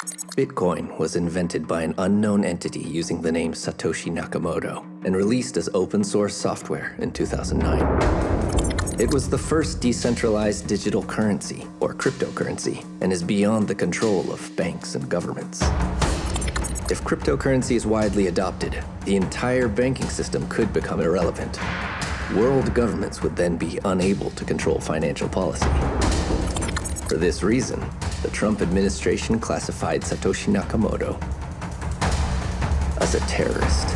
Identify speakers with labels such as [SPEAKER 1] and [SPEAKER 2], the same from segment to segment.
[SPEAKER 1] Bitcoin was invented by an unknown entity using the name Satoshi Nakamoto and released as open source software in 2009. It was the first decentralized digital currency, or cryptocurrency, and is beyond the control of banks and governments. If cryptocurrency is widely adopted, the entire banking system could become irrelevant. World governments would then be unable to control financial policy. For this reason, the Trump administration classified Satoshi Nakamoto as a terrorist.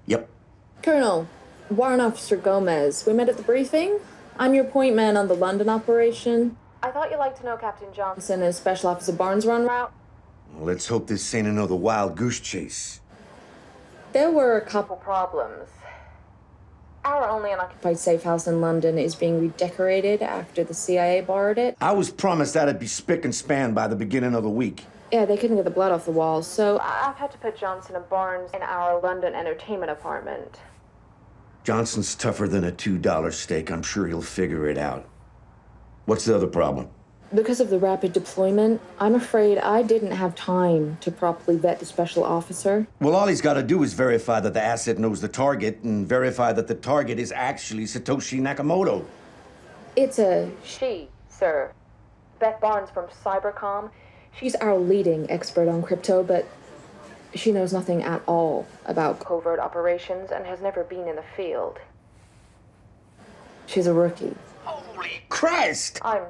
[SPEAKER 2] Yep.
[SPEAKER 3] Colonel, Warrant Officer Gomez, we met at the briefing. I'm your point man on the London operation. I thought you'd like to know Captain Johnson and Special Officer Barnes were en route.
[SPEAKER 2] Well, let's hope this ain't another wild goose chase.
[SPEAKER 3] There were a couple problems. Our only unoccupied safe house in London is being redecorated after the CIA borrowed it.
[SPEAKER 2] I was promised that'd be spick and span by the beginning of the week.
[SPEAKER 3] Yeah, they couldn't get the blood off the walls, so I've had to put Johnson and Barnes in our London entertainment apartment.
[SPEAKER 2] Johnson's tougher than a $2 steak. I'm sure he'll figure it out. What's the other problem?
[SPEAKER 3] Because of the rapid deployment, I'm afraid I didn't have time to properly vet the special officer.
[SPEAKER 2] Well, all he's got to do is verify that the asset knows the target and verify that the target is actually Satoshi Nakamoto.
[SPEAKER 3] It's a she, sir. Beth Barnes from Cybercom. She's our leading expert on crypto, but she knows nothing at all about covert operations and has never been in the field. She's a rookie.
[SPEAKER 2] Holy Christ!
[SPEAKER 3] I'm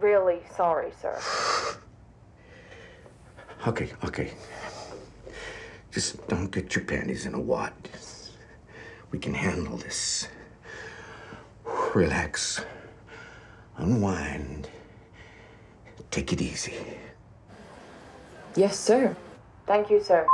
[SPEAKER 3] really sorry, sir.
[SPEAKER 2] Okay. Just don't get your panties in a wad. We can handle this. Relax. Unwind. Take it easy.
[SPEAKER 3] Yes, sir. Thank you, sir.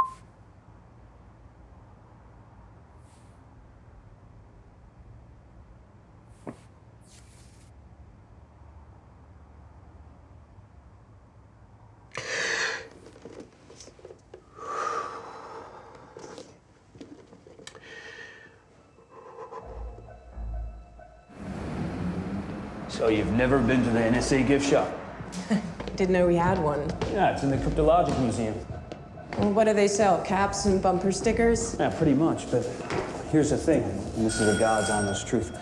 [SPEAKER 4] So you've never been to the NSA gift shop?
[SPEAKER 5] Didn't know we had one.
[SPEAKER 4] Yeah, it's in the Cryptologic Museum.
[SPEAKER 5] Well, what do they sell? Caps and bumper stickers?
[SPEAKER 4] Yeah, pretty much, but here's the thing, and this is the God's honest truth.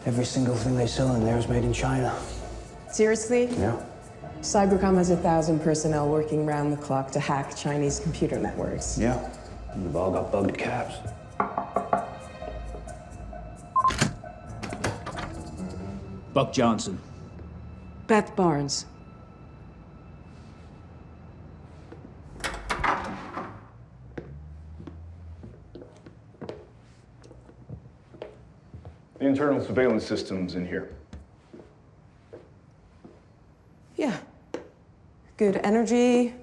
[SPEAKER 4] Every single thing they sell in there is made in China.
[SPEAKER 5] Seriously?
[SPEAKER 4] Yeah.
[SPEAKER 5] Cybercom has 1,000 personnel working round the clock to hack Chinese computer networks.
[SPEAKER 4] Yeah, and they've all got bugged caps. Buck Johnson.
[SPEAKER 5] Beth Barnes.
[SPEAKER 6] The internal surveillance system's in here.
[SPEAKER 5] Yeah. Good energy,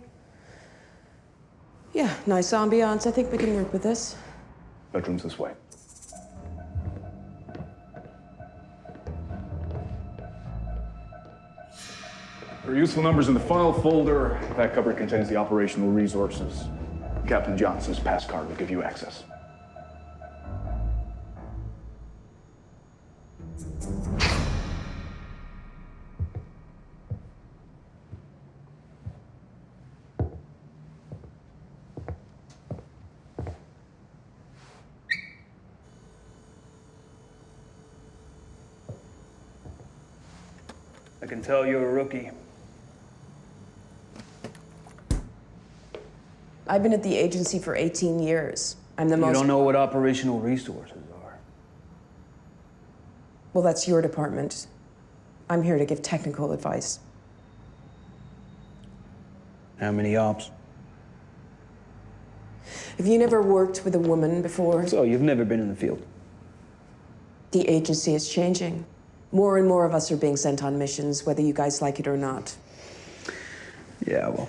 [SPEAKER 5] Yeah, nice ambiance. I think we can work with this.
[SPEAKER 6] Bedroom's this way. There are useful numbers in the file folder. That cupboard contains the operational resources. Captain Johnson's pass card will give you access.
[SPEAKER 4] I can tell you're a rookie.
[SPEAKER 5] I've been at the agency for 18 years. I'm the most...
[SPEAKER 4] You don't know what operational resources are.
[SPEAKER 5] Well, that's your department. I'm here to give technical advice.
[SPEAKER 4] How many ops?
[SPEAKER 5] Have you never worked with a woman before?
[SPEAKER 4] So, you've never been in the field?
[SPEAKER 5] The agency is changing. More and more of us are being sent on missions, whether you guys like it or not.
[SPEAKER 4] Yeah, well,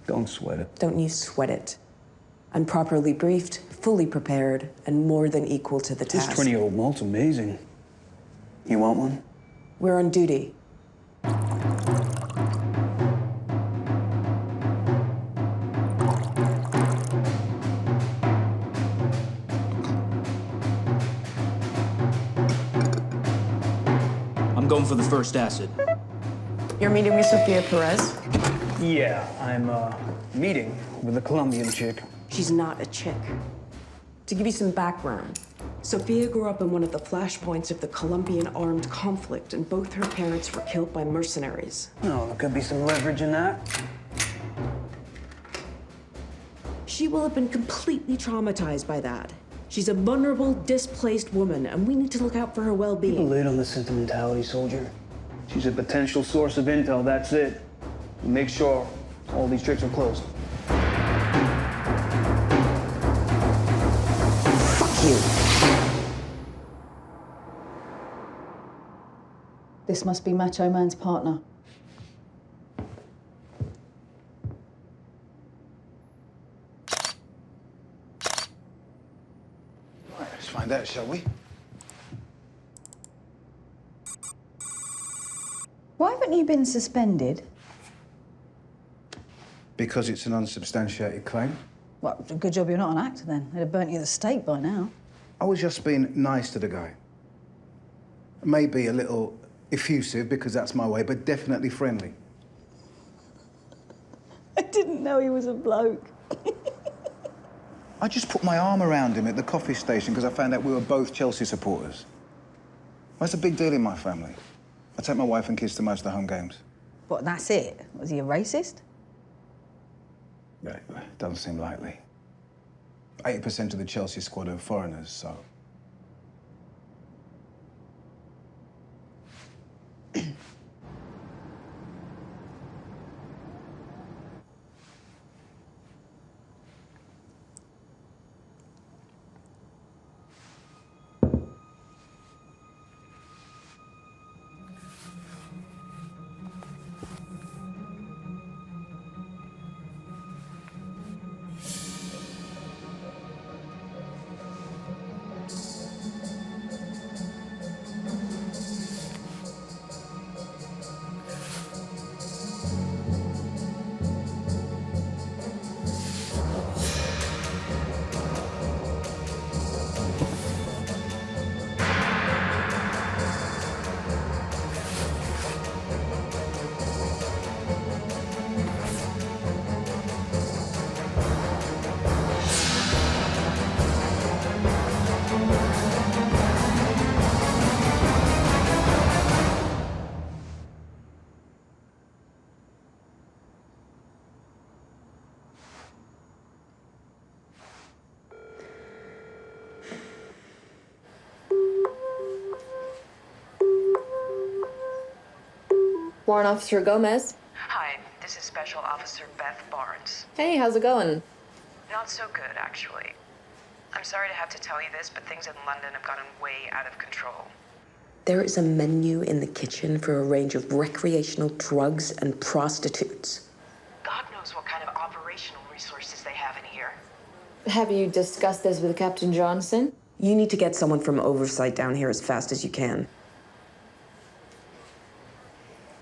[SPEAKER 4] don't sweat it.
[SPEAKER 5] Don't you sweat it. I'm properly briefed, fully prepared, and more than equal to the
[SPEAKER 4] This
[SPEAKER 5] task.
[SPEAKER 4] 20-year-old malt's amazing. You want one?
[SPEAKER 5] We're on duty.
[SPEAKER 7] I'm going for the first acid.
[SPEAKER 5] You're meeting with Sophia Perez?
[SPEAKER 4] Yeah, I'm, meeting with a Colombian chick.
[SPEAKER 5] She's not a chick. To give you some background, Sophia grew up in one of the flashpoints of the Colombian armed conflict, and both her parents were killed by mercenaries.
[SPEAKER 4] Oh, there could be some leverage in that.
[SPEAKER 5] She will have been completely traumatized by that. She's a vulnerable, displaced woman, and we need to look out for her
[SPEAKER 4] People
[SPEAKER 5] well-being.
[SPEAKER 4] late on the sentimentality, soldier. She's a potential source of intel, that's it. Make sure all these tricks are closed.
[SPEAKER 5] Fuck you!
[SPEAKER 8] This must be Macho Man's partner.
[SPEAKER 9] Right, let's find out, shall we?
[SPEAKER 8] Why haven't you been suspended?
[SPEAKER 9] Because it's an unsubstantiated claim.
[SPEAKER 8] Well, good job you're not an actor then. They'd have burnt you at the stake by now.
[SPEAKER 9] I was just being nice to the guy. Maybe a little effusive, because that's my way, but definitely friendly.
[SPEAKER 8] I didn't know he was a bloke.
[SPEAKER 9] I just put my arm around him at the coffee station because I found out we were both Chelsea supporters. That's a big deal in my family. I take my wife and kids to most of the home games.
[SPEAKER 8] What, that's it? Was he a racist?
[SPEAKER 9] Yeah, it doesn't seem likely. 80% of the Chelsea squad are foreigners, so...
[SPEAKER 3] Warrant Officer Gomez.
[SPEAKER 10] Hi, this is Special Officer Beth Barnes.
[SPEAKER 3] Hey, how's it going?
[SPEAKER 10] Not so good, actually. I'm sorry to have to tell you this, but things in London have gotten way out of control.
[SPEAKER 5] There is a menu in the kitchen for a range of recreational drugs and prostitutes.
[SPEAKER 10] God knows what kind of operational resources they have in here.
[SPEAKER 3] Have you discussed this with Captain Johnson?
[SPEAKER 5] You need to get someone from oversight down here as fast as you can.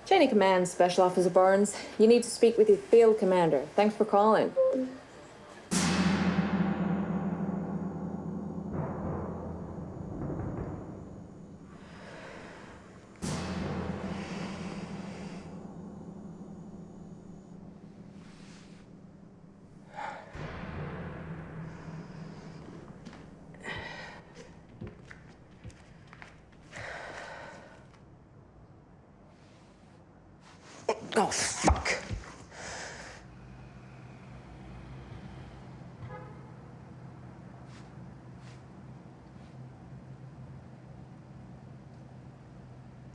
[SPEAKER 3] Chain of Command, Special Officer Barnes. You need to speak with your field commander. Thanks for calling.
[SPEAKER 5] Oh, fuck.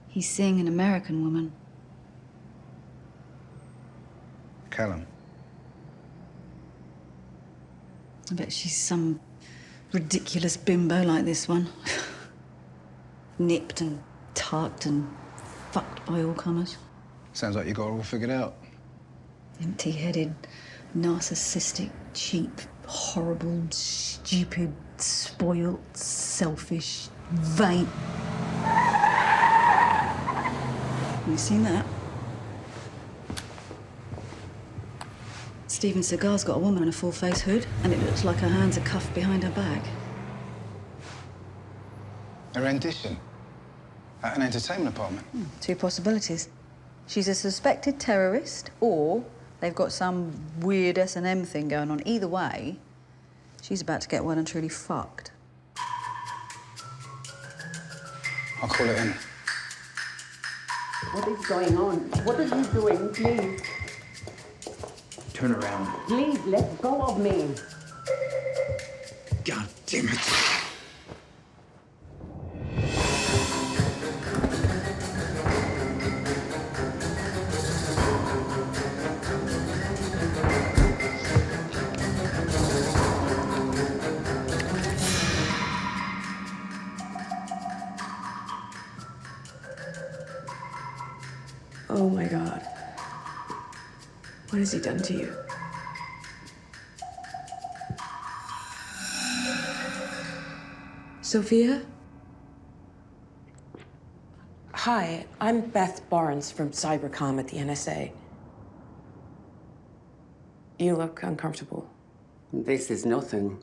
[SPEAKER 8] He's seeing an American woman.
[SPEAKER 9] Callum.
[SPEAKER 8] I bet she's some ridiculous bimbo like this one. Nipped and tucked and fucked by all comers.
[SPEAKER 9] Sounds like you got it all figured out.
[SPEAKER 8] Empty-headed, narcissistic, cheap, horrible, stupid, spoiled, selfish, vain. You seen that? Steven Seagal's got a woman in a full-face hood, and it looks like her hands are cuffed behind her back.
[SPEAKER 9] A rendition at an entertainment apartment.
[SPEAKER 8] Two possibilities. She's a suspected terrorist, or they've got some weird S&M thing going on. Either way, she's about to get well and truly fucked.
[SPEAKER 9] I'll call it in.
[SPEAKER 7] What is going on? What are you doing, please?
[SPEAKER 2] Turn around.
[SPEAKER 7] Please, let go of me.
[SPEAKER 2] God damn it.
[SPEAKER 5] Oh my God. What has he done to you? Sophia? Hi, I'm Beth Barnes from Cybercom at the NSA. You look uncomfortable.
[SPEAKER 7] This is nothing.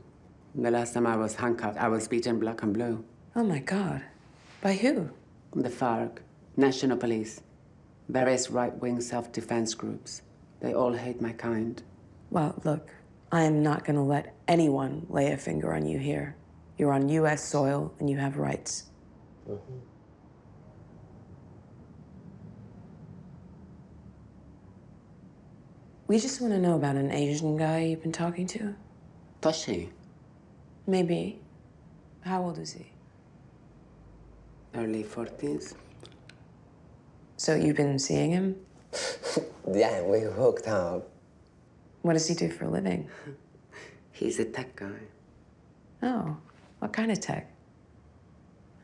[SPEAKER 7] The last time I was handcuffed, I was beaten black and blue.
[SPEAKER 5] Oh my God. By who?
[SPEAKER 7] The FARC, National Police, various right-wing self-defense groups. They all hate my kind.
[SPEAKER 5] Well, look, I am not gonna let anyone lay a finger on you here. You're on US soil and you have rights. We just want to know about an Asian guy you've been talking to.
[SPEAKER 7] Toshi,
[SPEAKER 5] Maybe. How old is he?
[SPEAKER 7] early 40s.
[SPEAKER 5] So you've been seeing him?
[SPEAKER 7] Yeah, we hooked up.
[SPEAKER 5] What does he do for a living?
[SPEAKER 7] He's a tech guy.
[SPEAKER 5] Oh, what kind of tech?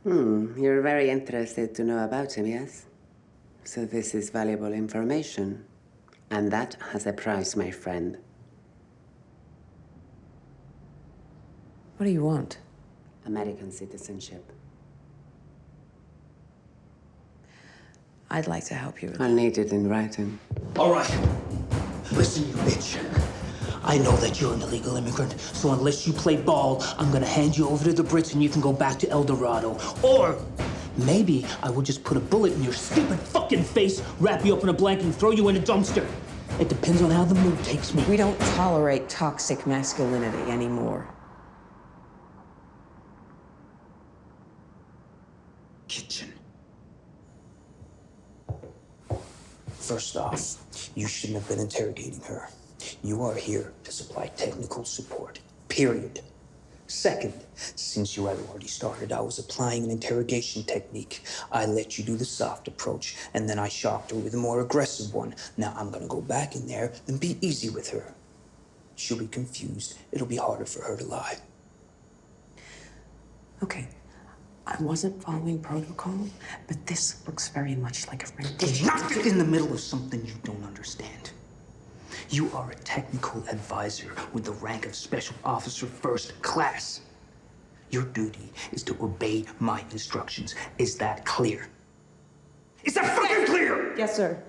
[SPEAKER 7] You're very interested to know about him, yes? So this is valuable information. And that has a price, my friend.
[SPEAKER 5] What do you want?
[SPEAKER 7] American citizenship.
[SPEAKER 5] I'd like to help you with
[SPEAKER 7] I'll need it in writing.
[SPEAKER 11] All right. Listen, you bitch. I know that you're an illegal immigrant, so unless you play ball, I'm gonna hand you over to the Brits and you can go back to El Dorado. Or maybe I will just put a bullet in your stupid fucking face, wrap you up in a blanket, and throw you in a dumpster. It depends on how the mood takes me.
[SPEAKER 5] We don't tolerate toxic masculinity anymore.
[SPEAKER 11] Kitchen. First off, you shouldn't have been interrogating her. You are here to supply technical support, period. Second, since you had already started, I was applying an interrogation technique. I let you do the soft approach, and then I shocked her with a more aggressive one. Now I'm gonna go back in there and be easy with her. She'll be confused. It'll be harder for her to lie.
[SPEAKER 5] Okay, I wasn't following protocol, but this looks very much like a rendition.
[SPEAKER 11] Not in the middle of something you don't understand. You are a technical advisor with the rank of Special Officer First Class. Your duty is to obey my instructions. Is that clear? Is that fucking clear?
[SPEAKER 5] Yes, sir.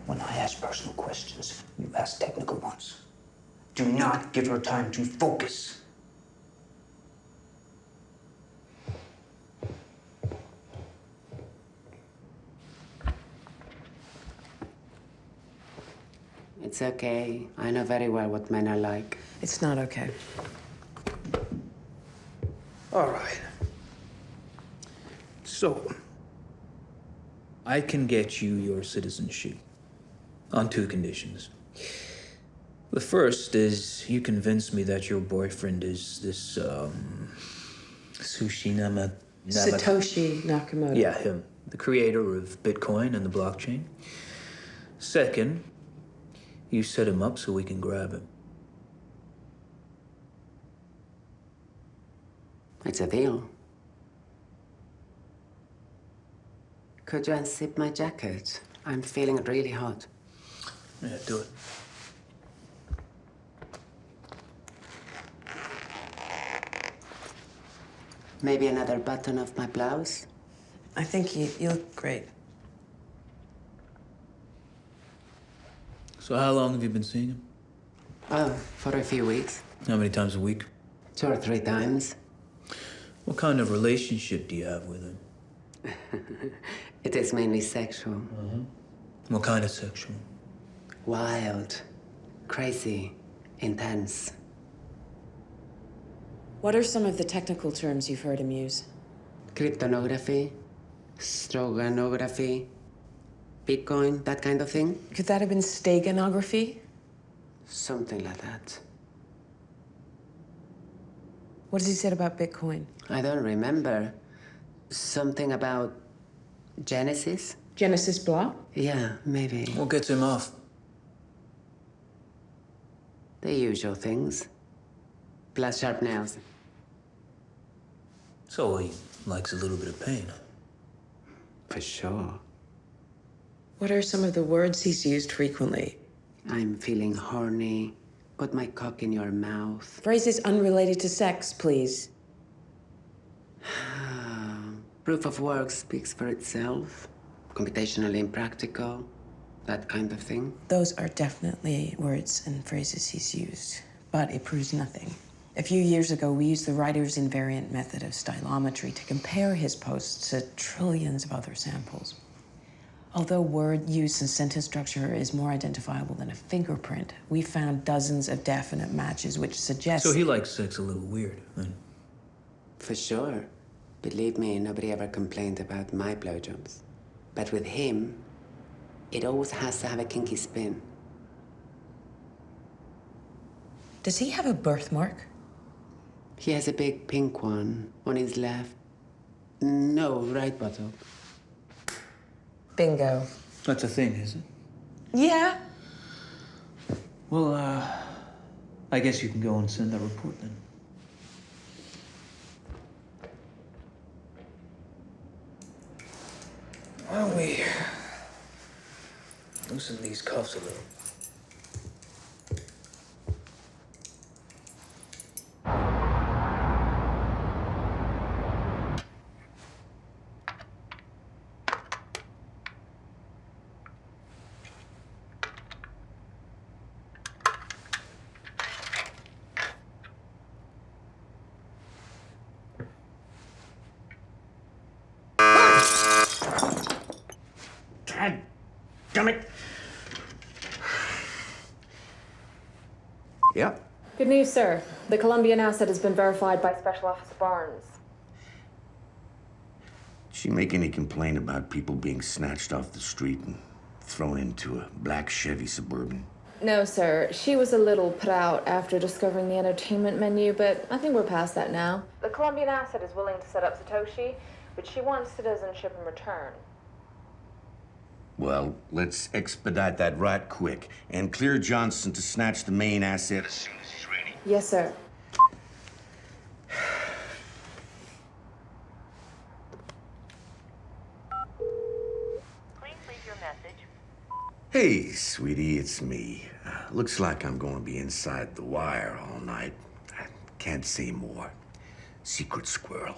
[SPEAKER 11] When I ask personal questions, you ask technical ones. Do not give her time to focus.
[SPEAKER 7] It's okay. I know very well what men are like.
[SPEAKER 5] It's not okay.
[SPEAKER 11] All right. So, I can get you your citizenship on 2 conditions. The first is you convince me that your boyfriend is this, Satoshi
[SPEAKER 5] Nakamoto.
[SPEAKER 11] Yeah, him. The creator of Bitcoin and the blockchain. Second, you set him up so we can grab him.
[SPEAKER 7] It's a deal. Could you unzip my jacket? I'm feeling really hot.
[SPEAKER 11] Yeah, do it.
[SPEAKER 7] Maybe another button of my blouse?
[SPEAKER 5] I think you look great.
[SPEAKER 11] So how long have you been seeing him?
[SPEAKER 7] Oh, for a few weeks.
[SPEAKER 11] How many times a week?
[SPEAKER 7] 2 or 3 times.
[SPEAKER 11] What kind of relationship do you have with him?
[SPEAKER 7] It is mainly sexual.
[SPEAKER 11] What kind of sexual?
[SPEAKER 7] Wild, crazy, intense.
[SPEAKER 5] What are some of the technical terms you've heard him use?
[SPEAKER 7] Cryptonography, stroganography, Bitcoin, that kind of thing?
[SPEAKER 5] Could that have been steganography?
[SPEAKER 7] Something like that.
[SPEAKER 5] What has he said about Bitcoin?
[SPEAKER 7] I don't remember. Something about Genesis?
[SPEAKER 5] Genesis block?
[SPEAKER 7] Yeah, maybe.
[SPEAKER 11] What gets him off?
[SPEAKER 7] The usual things. Plus sharp nails.
[SPEAKER 11] So he likes a little bit of pain.
[SPEAKER 7] For sure.
[SPEAKER 5] What are some of the words he's used frequently?
[SPEAKER 7] I'm feeling horny. Put my cock in your mouth.
[SPEAKER 5] Phrases unrelated to sex, please.
[SPEAKER 7] Proof of work speaks for itself. Computationally impractical. That kind of thing.
[SPEAKER 5] Those are definitely words and phrases he's used, but it proves nothing. A few years ago, we used the writer's invariant method of stylometry to compare his posts to trillions of other samples. Although word use and sentence structure is more identifiable than a fingerprint, we found dozens of definite matches which suggest...
[SPEAKER 11] So he likes sex a little weird, then?
[SPEAKER 7] For sure. Believe me, nobody ever complained about my blowjobs. But with him, it always has to have a kinky spin.
[SPEAKER 5] Does he have a birthmark?
[SPEAKER 7] He has a big pink one on his left. No, right buttock.
[SPEAKER 5] Bingo.
[SPEAKER 11] That's a thing, is it?
[SPEAKER 5] Yeah.
[SPEAKER 11] Well, I guess you can go and send that report then. Why don't we loosen these cuffs a little?
[SPEAKER 2] God damn it. Yep.
[SPEAKER 3] Good news, sir. The Colombian asset has been verified by Special Officer Barnes.
[SPEAKER 2] Did she make any complaint about people being snatched off the street and thrown into a black Chevy Suburban?
[SPEAKER 3] No, sir. She was a little put out after discovering the entertainment menu, but I think we're past that now. The Colombian asset is willing to set up Satoshi, but she wants citizenship in return.
[SPEAKER 2] Well, let's expedite that right quick and clear Johnson to snatch the main asset as soon as he's ready.
[SPEAKER 3] Yes, sir.
[SPEAKER 10] Please leave your message.
[SPEAKER 2] Hey, sweetie, it's me. Looks like I'm going to be inside the wire all night. I can't say more. Secret squirrel.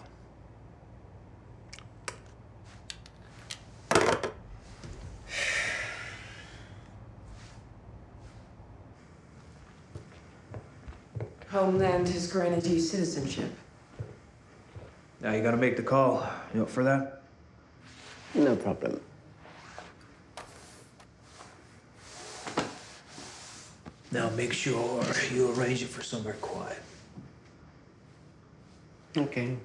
[SPEAKER 5] Homeland has granted you citizenship.
[SPEAKER 4] Now you gotta make the call. You up for that?
[SPEAKER 7] No problem.
[SPEAKER 11] Now make sure you arrange it for somewhere quiet.
[SPEAKER 7] Okay.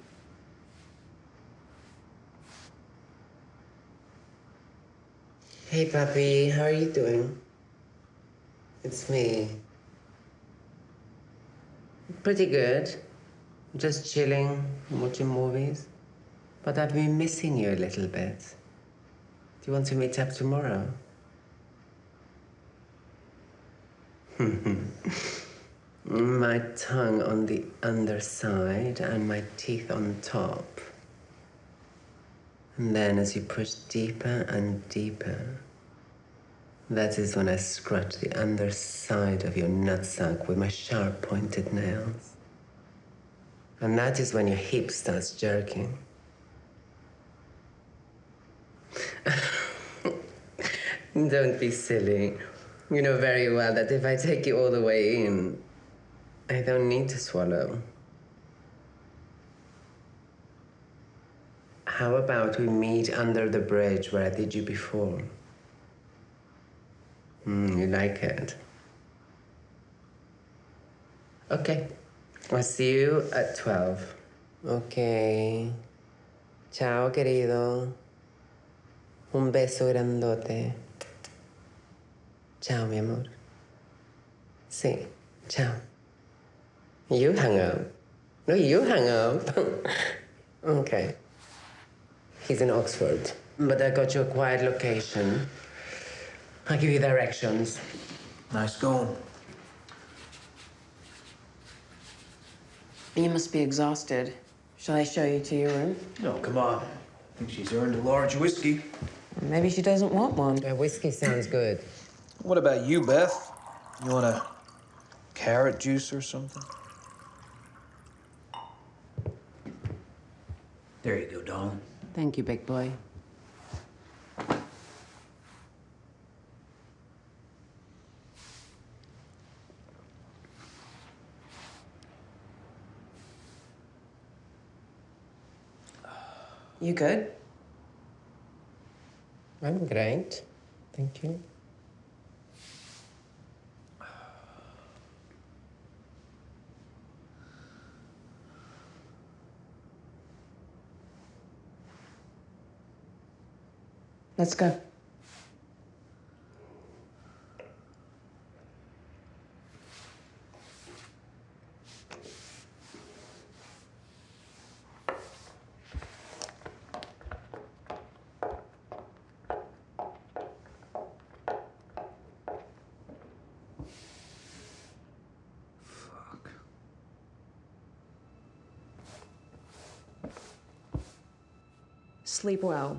[SPEAKER 7] Hey, puppy, how are you doing? It's me. Pretty good. Just chilling, watching movies. But I've been missing you a little bit. Do you want to meet up tomorrow? My tongue on the underside and my teeth on top. And then as you push deeper and deeper, that is when I scratch the underside of your nutsack with my sharp pointed nails. And that is when your hip starts jerking. Don't be silly. You know very well that if I take you all the way in, I don't need to swallow. How about we meet under the bridge where I did you before? You like it? Okay. I'll see you at 12. Okay. Ciao, querido. Un beso grandote. Ciao, mi amor. Sí, ciao. You hung up. No, you hung up. Okay. He's in Oxford, but I got you a quiet location. I'll give you directions.
[SPEAKER 11] Nice going.
[SPEAKER 5] You must be exhausted. Shall I show you to your room?
[SPEAKER 11] No, come on. I think she's earned a large whiskey.
[SPEAKER 5] Maybe she doesn't want one.
[SPEAKER 7] Whiskey sounds good.
[SPEAKER 4] What about you, Beth? You want a carrot juice or something?
[SPEAKER 11] There you go, darling.
[SPEAKER 7] Thank you, big boy.
[SPEAKER 5] You good?
[SPEAKER 7] I'm great. Thank you.
[SPEAKER 5] Let's go. Sleep well.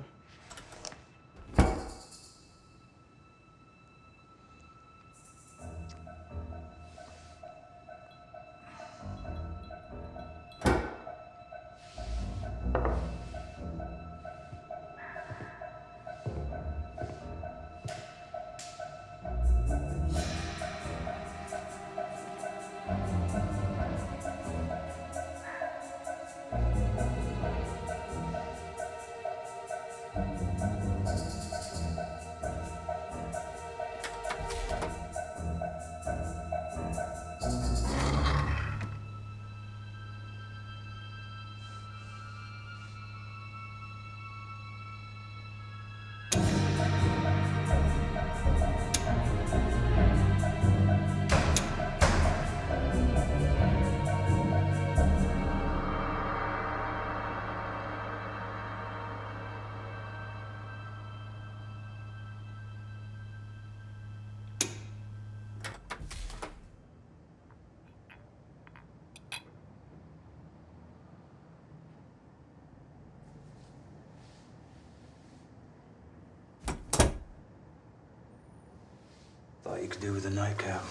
[SPEAKER 11] Thought you could do with a nightcap.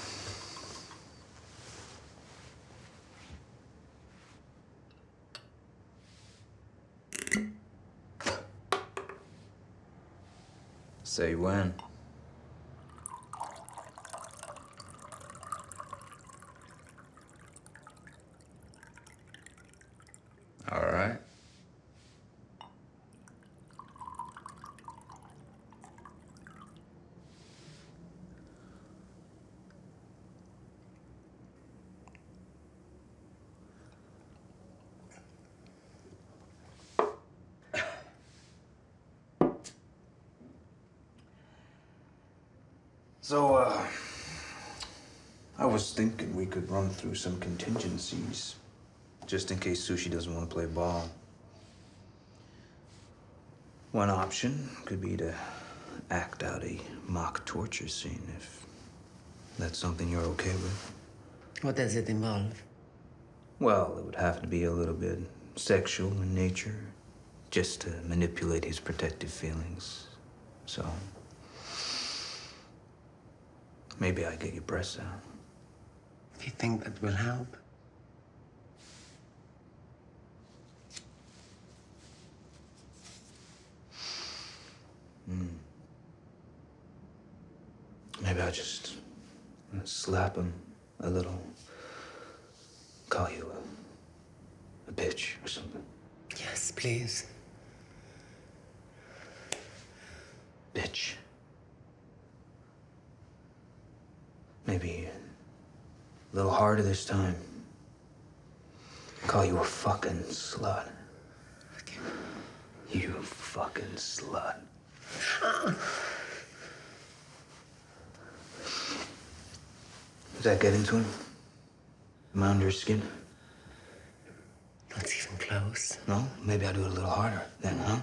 [SPEAKER 11] Say when. All right. So, I was thinking we could run through some contingencies, just in case Sushi doesn't want to play ball. One option could be to act out a mock torture scene, if that's something you're okay with.
[SPEAKER 7] What does it involve?
[SPEAKER 11] Well, it would have to be a little bit sexual in nature, just to manipulate his protective feelings. So, maybe I get your breasts out.
[SPEAKER 7] Do you think that will help?
[SPEAKER 11] Maybe I'll just slap him a little. Call you a bitch or something.
[SPEAKER 7] Yes, please.
[SPEAKER 11] Bitch. Maybe a little harder this time. Call you a fucking slut.
[SPEAKER 7] Okay.
[SPEAKER 11] You fucking slut. Does that get into him? Am I under his skin?
[SPEAKER 7] Not even close.
[SPEAKER 11] No? Maybe I'll do it a little harder then, huh?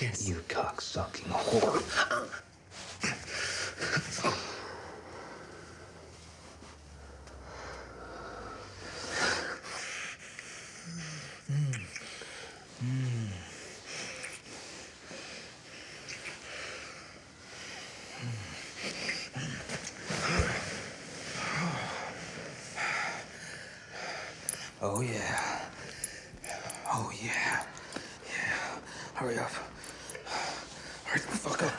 [SPEAKER 7] Yes.
[SPEAKER 11] You cock-sucking whore. Oh, yeah. Oh, yeah. Yeah. Hurry up. Hurry the fuck up.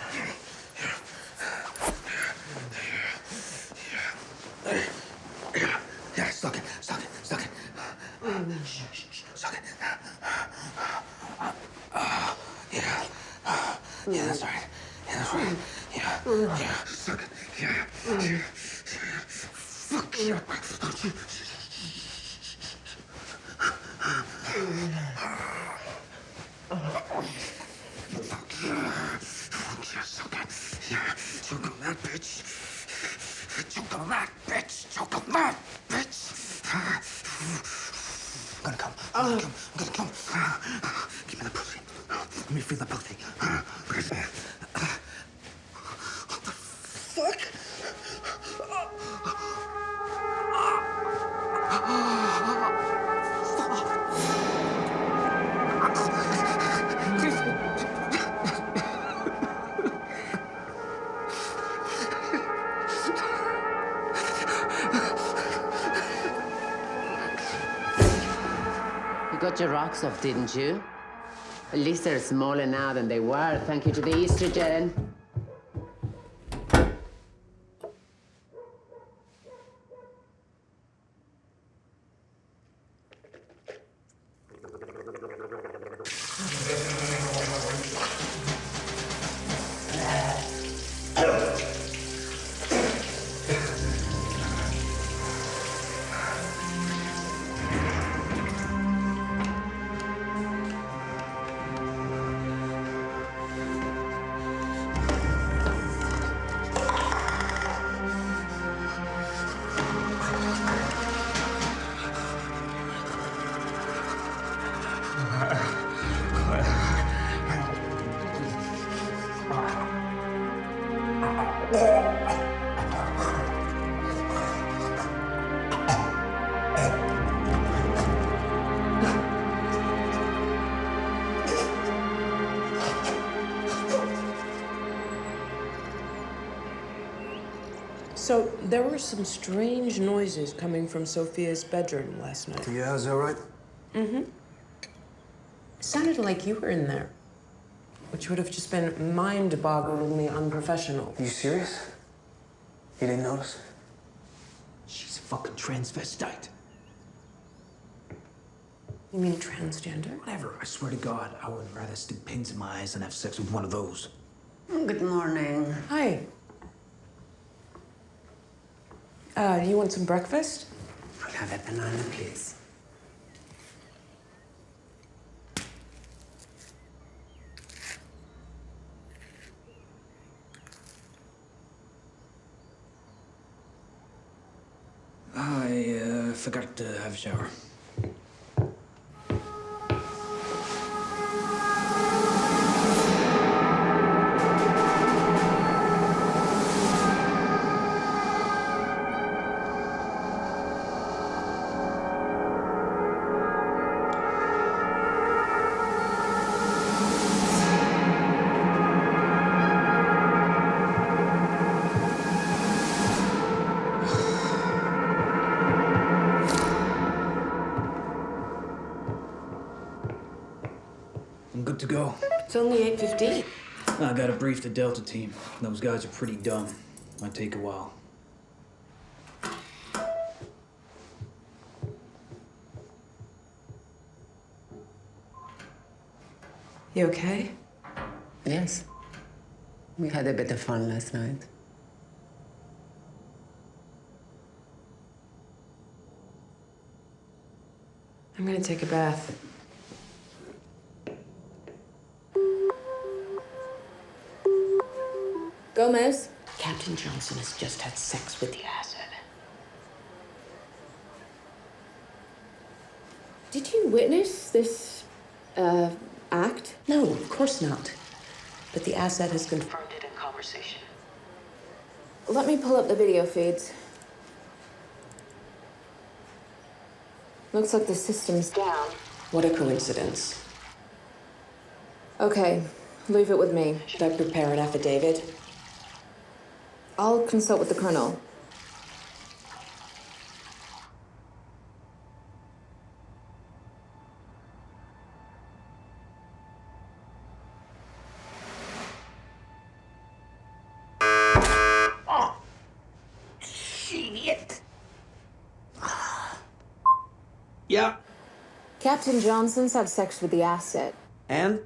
[SPEAKER 11] Yeah, suck it. Suck it. Suck it. Suck it. Yeah. Yeah, that's right. Yeah, that's right. Yeah. Yeah. Suck it. Yeah. Fuck you. Choke on that bitch. Choke on that bitch. Choke on that bitch. I'm gonna come. I'm gonna come. Give me the pussy. Let me feel the pussy. What the fuck?
[SPEAKER 7] You got your rocks off, didn't you? At least they're smaller now than they were, thank you to the estrogen.
[SPEAKER 5] So, there were some strange noises coming from Sophia's bedroom last night.
[SPEAKER 4] Yeah, is that right?
[SPEAKER 5] Mm-hmm. It sounded like you were in there, which would have just been mind-bogglingly unprofessional.
[SPEAKER 4] You serious? You didn't notice? She's a fucking transvestite.
[SPEAKER 5] You mean transgender?
[SPEAKER 4] Whatever. I swear to God, I would rather stick pins in my eyes than have sex with one of those.
[SPEAKER 7] Good morning.
[SPEAKER 5] Hi. You want some breakfast?
[SPEAKER 7] I'll have a banana, please.
[SPEAKER 4] I forgot to have a shower. I'm good to go.
[SPEAKER 5] It's only 8:15.
[SPEAKER 4] I gotta brief the Delta team. Those guys are pretty dumb. Might take a while.
[SPEAKER 5] You okay?
[SPEAKER 7] Yes. We had a bit of fun last night.
[SPEAKER 5] I'm gonna take a bath.
[SPEAKER 3] Gomez?
[SPEAKER 5] Captain Johnson has just had sex with the asset.
[SPEAKER 3] Did you witness this, act?
[SPEAKER 5] No, of course not. But the asset has confirmed it in conversation.
[SPEAKER 3] Let me pull up the video feeds. Looks like the system's down.
[SPEAKER 5] What a coincidence.
[SPEAKER 3] Okay, leave it with me.
[SPEAKER 5] Should I prepare an affidavit?
[SPEAKER 3] I'll consult with the colonel.
[SPEAKER 7] Shit!
[SPEAKER 2] Yeah.
[SPEAKER 3] Captain Johnson's had sex with the asset.
[SPEAKER 2] And?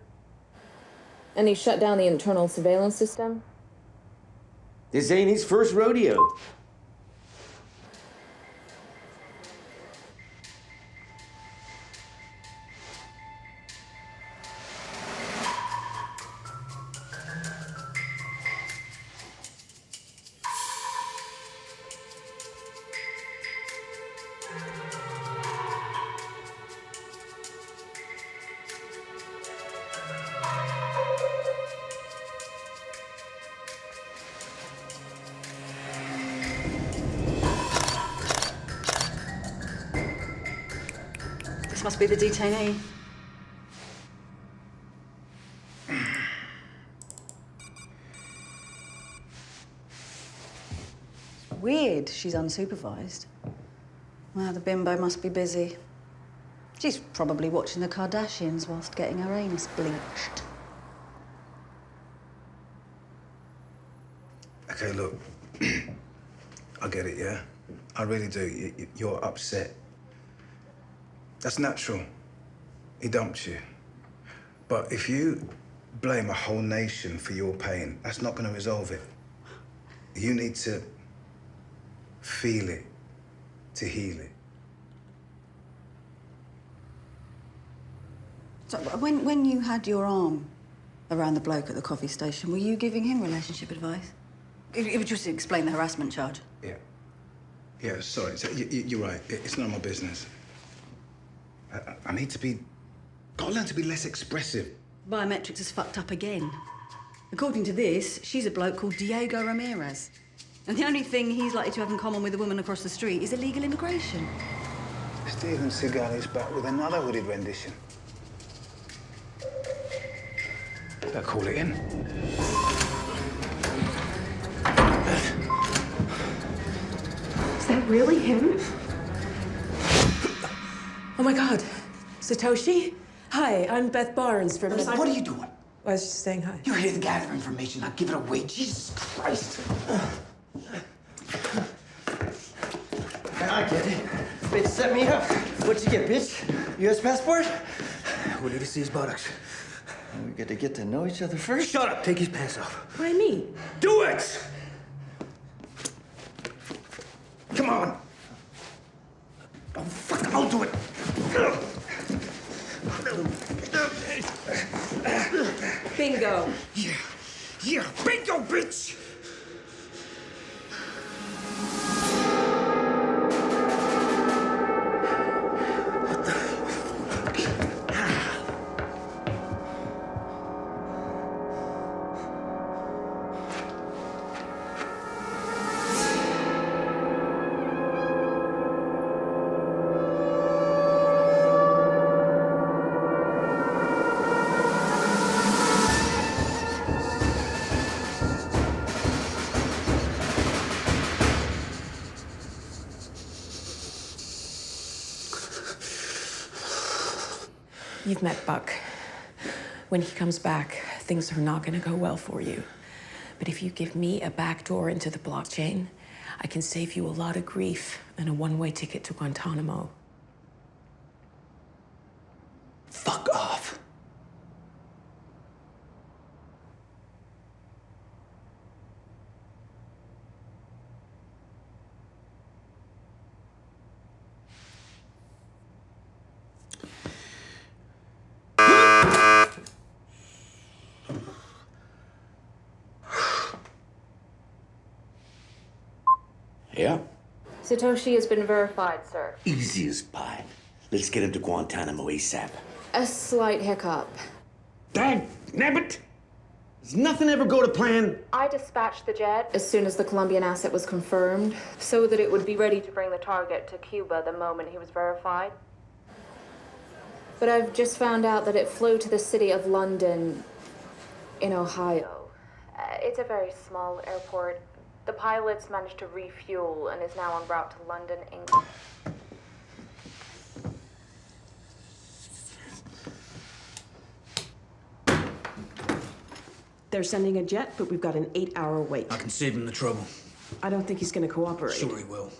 [SPEAKER 3] And he shut down the internal surveillance system.
[SPEAKER 2] This ain't his first rodeo.
[SPEAKER 8] This must be the detainee. Weird she's unsupervised. Well, the bimbo must be busy. She's probably watching the Kardashians whilst getting her anus bleached.
[SPEAKER 9] Okay, look. I get it, yeah? I really do. You're upset. That's natural. He dumped you. But if you blame a whole nation for your pain, that's not going to resolve it. You need to feel it to heal it.
[SPEAKER 8] So when you had your arm around the bloke at the coffee station, were you giving him relationship advice? It would just explain the harassment charge.
[SPEAKER 9] Yeah. Yeah, sorry. So, you're right. It's none of my business. I need to be... Gotta learn to be less expressive.
[SPEAKER 8] Biometrics is fucked up again. According to this, she's a bloke called Diego Ramirez. And the only thing he's likely to have in common with a woman across the street is illegal immigration.
[SPEAKER 9] Steven Seagal is back with another hooded rendition. I'll call it in.
[SPEAKER 3] that really him?
[SPEAKER 5] Oh my God. Satoshi? Hi, I'm Beth Barnes from...
[SPEAKER 11] What are you doing?
[SPEAKER 5] I was just saying hi.
[SPEAKER 11] You're here to gather information, not give it away. Jesus Christ.
[SPEAKER 12] I get it. Bitch set me up. What'd you get, bitch? U.S. passport? We need to see his buttocks. We got to get to know each other first. Shut up. Take his pants off.
[SPEAKER 5] Why me?
[SPEAKER 12] Do it! Come on.
[SPEAKER 11] Oh, fuck, I'll do it.
[SPEAKER 5] Bingo.
[SPEAKER 11] Yeah, bingo, bitch!
[SPEAKER 5] You've met Buck. When he comes back, things are not gonna go well for you. But if you give me a backdoor into the blockchain, I can save you a lot of grief and a one-way ticket to Guantanamo.
[SPEAKER 11] Fuck off.
[SPEAKER 2] Yeah?
[SPEAKER 3] Satoshi has been verified, sir.
[SPEAKER 2] Easy as pie. Let's get him to Guantanamo ASAP.
[SPEAKER 3] A slight hiccup.
[SPEAKER 2] Dag nabbit! Does nothing ever go to plan?
[SPEAKER 3] I dispatched the jet as soon as the Colombian asset was confirmed, so that it would be ready to bring the target to Cuba the moment he was verified. But I've just found out that it flew to the city of London in Ohio. It's a very small airport. The pilots managed to refuel and is now en route to London, England.
[SPEAKER 13] They're sending a jet, but we've got an 8-hour wait.
[SPEAKER 11] I can save him the trouble.
[SPEAKER 13] I don't think he's going to cooperate.
[SPEAKER 11] Sure he will.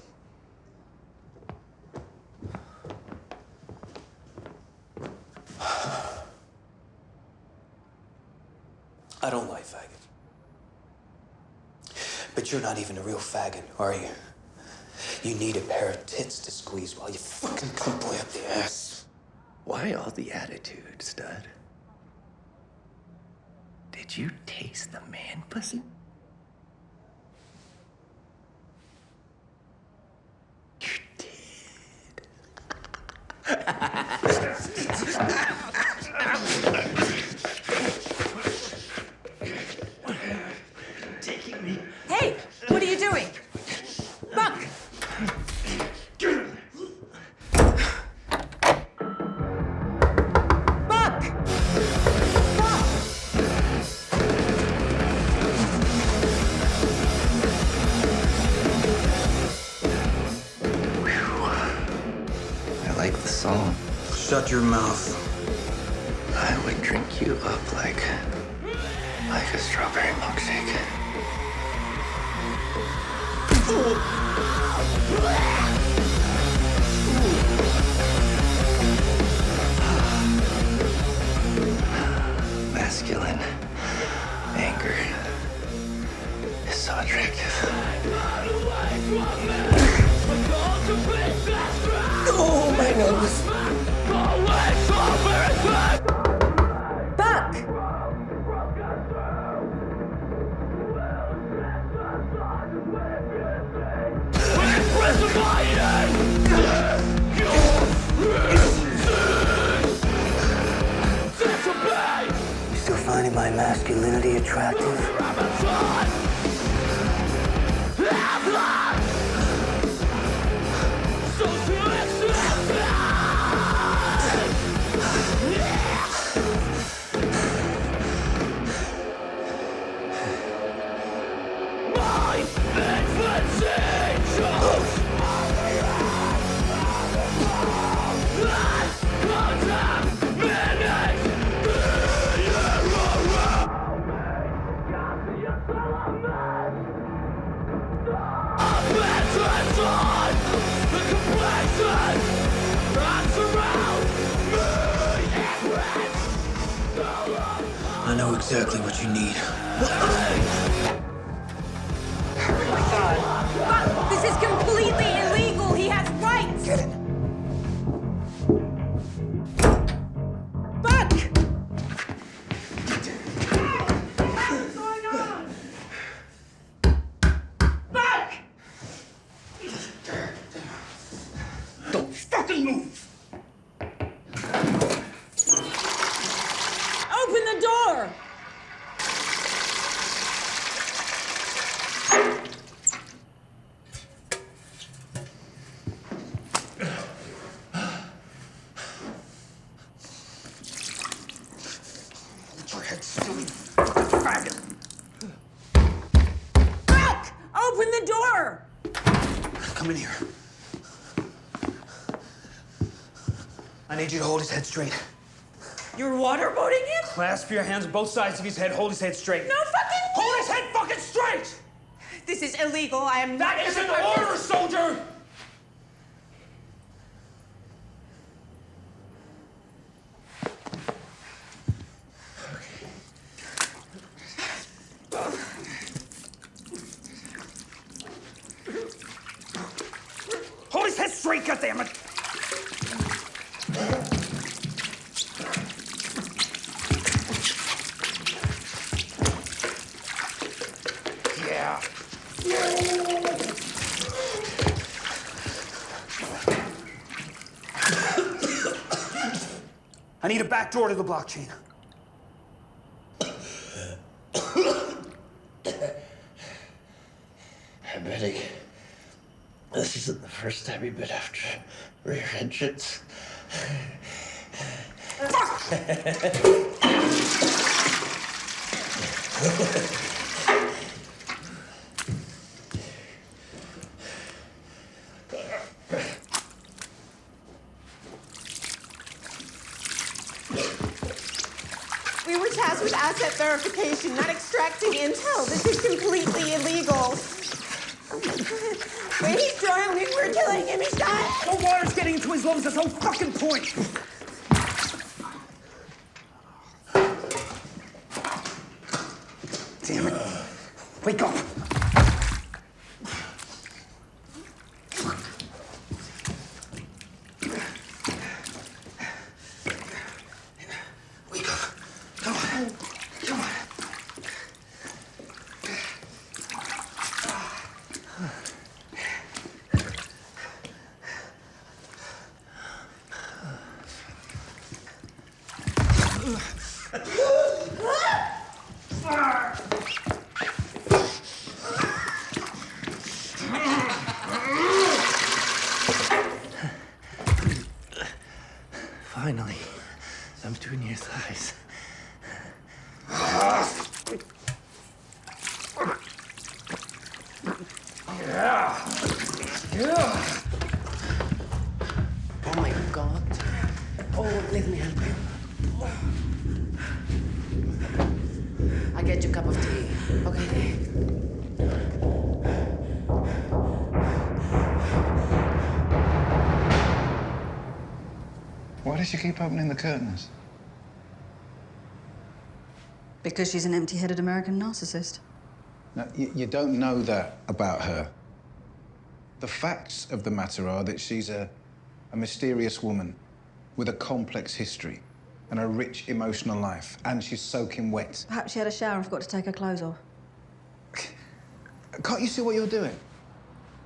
[SPEAKER 11] I don't like faggots. But you're not even a real faggot, are you? You need a pair of tits to squeeze while you fucking come boy up the ass.
[SPEAKER 1] Why all the attitude, stud? Did you taste the man pussy? You did.
[SPEAKER 12] Taking me.
[SPEAKER 5] Hey, what are you doing? Buck! Buck!
[SPEAKER 1] I like the song.
[SPEAKER 11] Shut your mouth.
[SPEAKER 1] I would drink you up like a strawberry milkshake. Masculine anger is so attractive.
[SPEAKER 5] Oh, my nose. Buck!
[SPEAKER 11] You still finding my masculinity attractive? I know exactly what you need.
[SPEAKER 14] Oh my God. Fuck! This is completely illegal! He has rights!
[SPEAKER 11] Get it.
[SPEAKER 14] Buck!
[SPEAKER 12] What's going on? Buck!
[SPEAKER 11] Don't fucking move!
[SPEAKER 14] Open the door!
[SPEAKER 11] Get your head still, you fucking faggot!
[SPEAKER 14] Buck! Open the door!
[SPEAKER 11] Come in here. I need you to hold his head straight.
[SPEAKER 14] You're waterboarding him?
[SPEAKER 11] Clasp your hands on both sides of his head. Hold his head straight.
[SPEAKER 14] No fucking way!
[SPEAKER 11] Hold his head fucking straight!
[SPEAKER 14] This is illegal. I am not...
[SPEAKER 11] That isn't the order, soldier! Hold his head straight, goddammit! Yeah. I need a back door to the blockchain.
[SPEAKER 2] Betty, this isn't the first time you've been after rear entrance.
[SPEAKER 13] We were tasked with asset verification, not extracting intel. This is completely illegal. When he's drowning, we're killing him. He's dying.
[SPEAKER 11] The water's getting into his lungs. That's the whole fucking point. Damn it. Wake up. Wake up. Come on. Come on.
[SPEAKER 1] Finally, I'm between your thighs.
[SPEAKER 7] Oh my God. Oh, let me help you. I'll get you a cup of tea, okay?
[SPEAKER 9] Why does she keep opening the curtains?
[SPEAKER 8] Because she's an empty-headed American narcissist.
[SPEAKER 9] Now, you don't know that about her. The facts of the matter are that she's a mysterious woman with a complex history and a rich emotional life, and she's soaking wet.
[SPEAKER 8] Perhaps she had a shower and forgot to take her clothes off.
[SPEAKER 9] Can't you see what you're doing?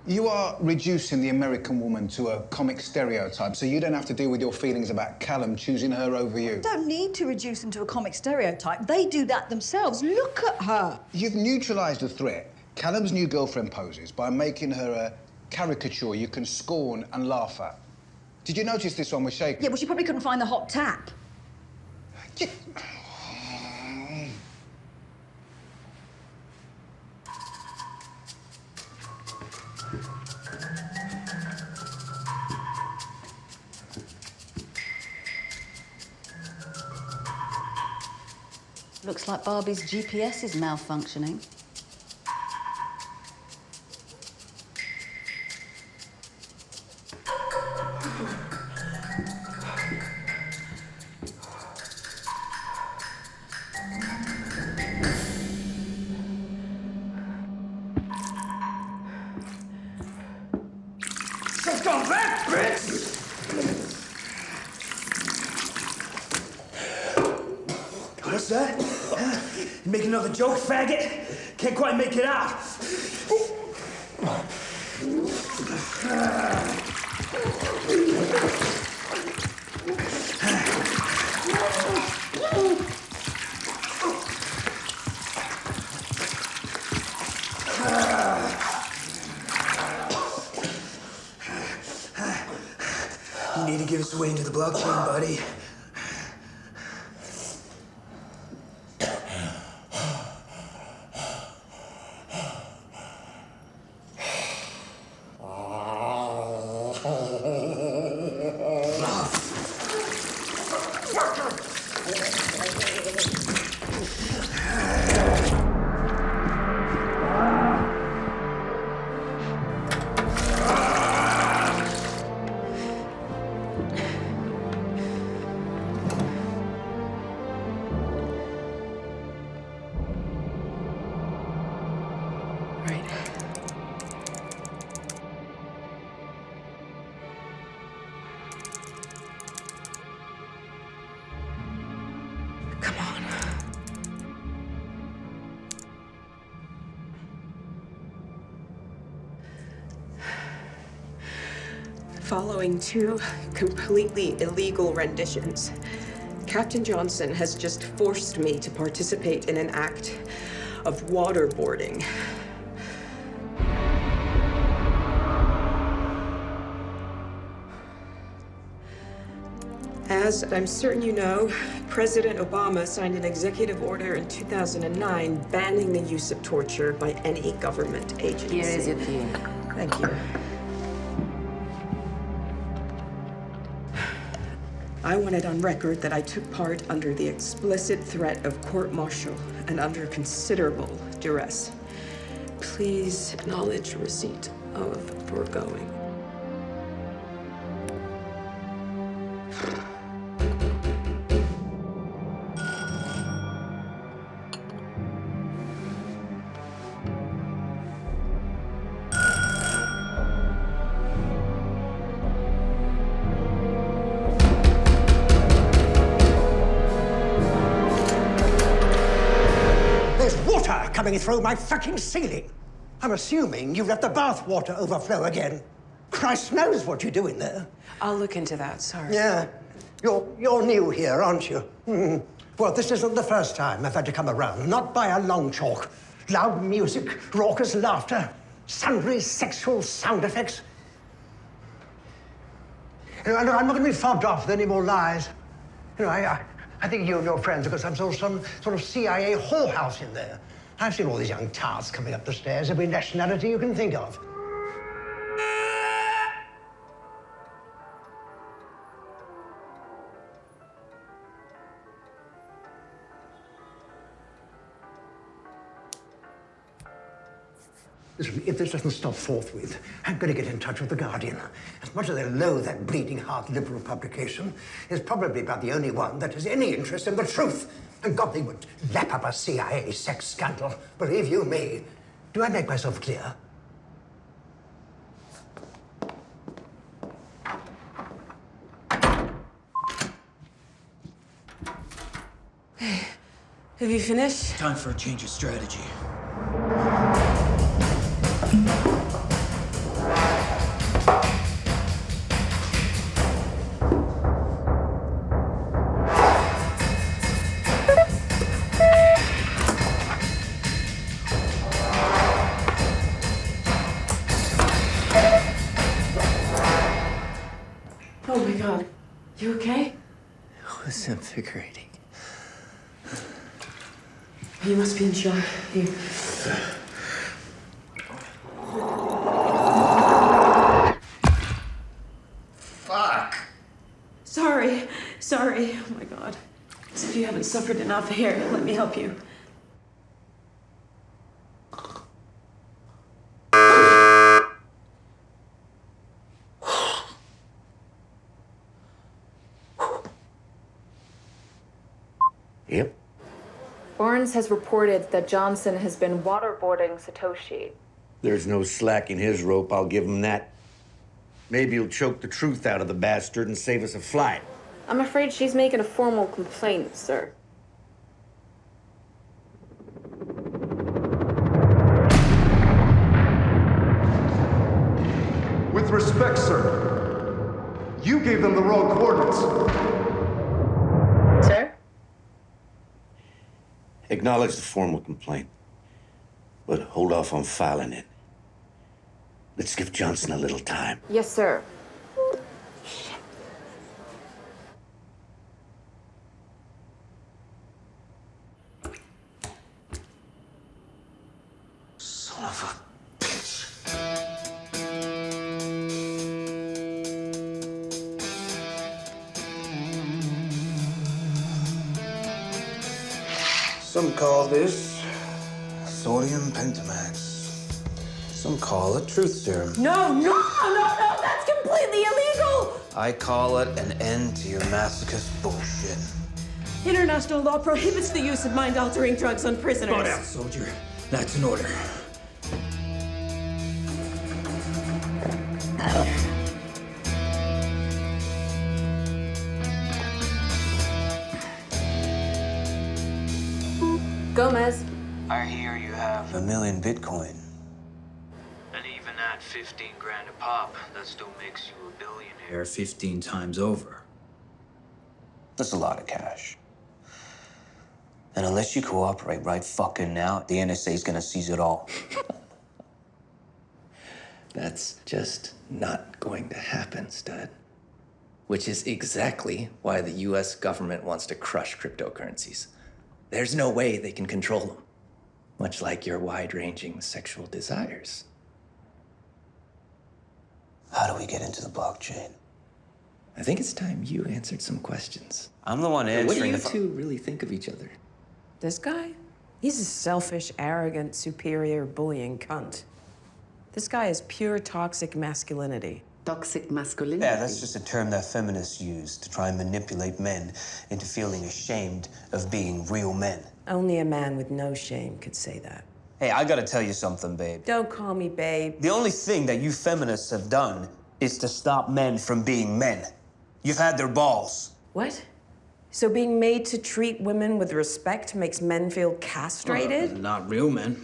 [SPEAKER 9] You are reducing the American woman to a comic stereotype, so you don't have to deal with your feelings about Callum choosing her over you.
[SPEAKER 8] Don't need to reduce them to a comic stereotype. They do that themselves. Look at her.
[SPEAKER 9] You've neutralized the threat Callum's new girlfriend poses by making her a caricature you can scorn and laugh at. Did you notice this one was shaking?
[SPEAKER 8] Yeah, well, she probably couldn't find the hot tap. Looks like Barbie's GPS is malfunctioning.
[SPEAKER 9] Just come back, bitch! What's that? You make another joke, faggot? Can't quite make it out. You need to give us way into the blockchain, buddy.
[SPEAKER 10] Following 2 completely illegal renditions, Captain Johnson has just forced me to participate in an act of waterboarding. As I'm certain you know, President Obama signed an executive order in 2009 banning the use of torture by any government agency.
[SPEAKER 5] Here is your fee.
[SPEAKER 10] Thank you. I want it on record that I took part under the explicit threat of court-martial and under considerable duress. Please acknowledge receipt of foregoing.
[SPEAKER 15] Coming through my fucking ceiling. I'm assuming you've let the bath water overflow again. Christ knows what you're doing there.
[SPEAKER 10] I'll look into that, sorry.
[SPEAKER 15] Yeah. You're new here, aren't you? Well, this isn't the first time I've had to come around. Not by a long chalk. Loud music, raucous laughter, sundry sexual sound effects. You know, I'm not going to be fobbed off with any more lies. You know, I think you and your friends have got some sort of CIA whorehouse in there. I've seen all these young tarts coming up the stairs, every nationality you can think of. Listen, if this doesn't stop forthwith, I'm going to get in touch with The Guardian. As much as they loathe that bleeding heart liberal publication, it's probably about the only one that has any interest in the truth. And God, they would lap up a CIA sex scandal. Believe you me. Do I make myself clear?
[SPEAKER 10] Hey, have you finished?
[SPEAKER 11] Time for a change of strategy.
[SPEAKER 10] Oh my God, you okay?
[SPEAKER 1] It was invigorating.
[SPEAKER 10] You must be in shock. Here.
[SPEAKER 2] Fuck!
[SPEAKER 10] Sorry. Oh my God. As if you haven't suffered enough. Here, let me help you.
[SPEAKER 2] Yep.
[SPEAKER 3] Barnes has reported that Johnson has been waterboarding Satoshi.
[SPEAKER 2] There's no slack in his rope, I'll give him that. Maybe he'll choke the truth out of the bastard and save us a flight.
[SPEAKER 3] I'm afraid she's making a formal complaint, sir.
[SPEAKER 16] With respect, sir, you gave them the wrong coordinates.
[SPEAKER 3] Sir?
[SPEAKER 2] Acknowledge the formal complaint, but hold off on filing it. Let's give Johnson a little time.
[SPEAKER 3] Yes, sir.
[SPEAKER 2] Son of a bitch.
[SPEAKER 11] Some call this sodium pentamax. Some call it truth serum.
[SPEAKER 14] No, that's completely illegal!
[SPEAKER 11] I call it an end to your masochist bullshit.
[SPEAKER 13] International law prohibits the use of mind-altering drugs on prisoners.
[SPEAKER 11] Butt out, soldier. That's an order.
[SPEAKER 3] Gomez.
[SPEAKER 11] I hear you have 1 million Bitcoin. And even at 15 grand a pop, that still makes you a billionaire 15 times over. That's a lot of cash. And unless you cooperate right fucking now, the NSA's gonna seize it all.
[SPEAKER 1] That's just not going to happen, stud. Which is exactly why the US government wants to crush cryptocurrencies. There's no way they can control them, much like your wide-ranging sexual desires.
[SPEAKER 11] How do we get into the blockchain?
[SPEAKER 1] I think it's time you answered some questions.
[SPEAKER 11] I'm the one answering
[SPEAKER 1] What do you
[SPEAKER 11] the
[SPEAKER 1] two really think of each other?
[SPEAKER 5] This guy? He's a selfish, arrogant, superior, bullying cunt. This guy is pure toxic masculinity.
[SPEAKER 17] Toxic masculinity?
[SPEAKER 11] Yeah, that's just a term that feminists use to try and manipulate men into feeling ashamed of being real men.
[SPEAKER 5] Only a man with no shame could say that.
[SPEAKER 11] Hey, I gotta tell you something, babe.
[SPEAKER 5] Don't call me babe.
[SPEAKER 11] The only thing that you feminists have done is to stop men from being men. You've had their balls.
[SPEAKER 5] What? So being made to treat women with respect makes men feel castrated?
[SPEAKER 11] Not real men.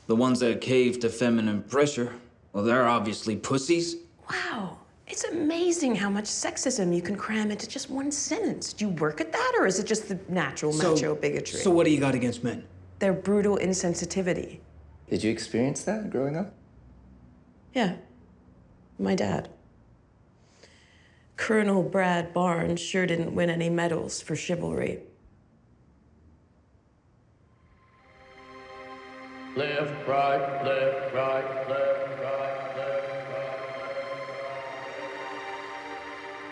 [SPEAKER 11] The ones that cave to feminine pressure. Well, they're obviously pussies.
[SPEAKER 5] Wow. It's amazing how much sexism you can cram into just one sentence. Do you work at that, or is it just the natural macho bigotry?
[SPEAKER 11] So what do you got against men?
[SPEAKER 5] Their brutal insensitivity.
[SPEAKER 1] Did you experience that growing up?
[SPEAKER 5] Yeah. My dad. Colonel Brad Barnes sure didn't win any medals for chivalry.
[SPEAKER 18] Left, right, left, right, left, right, left, right.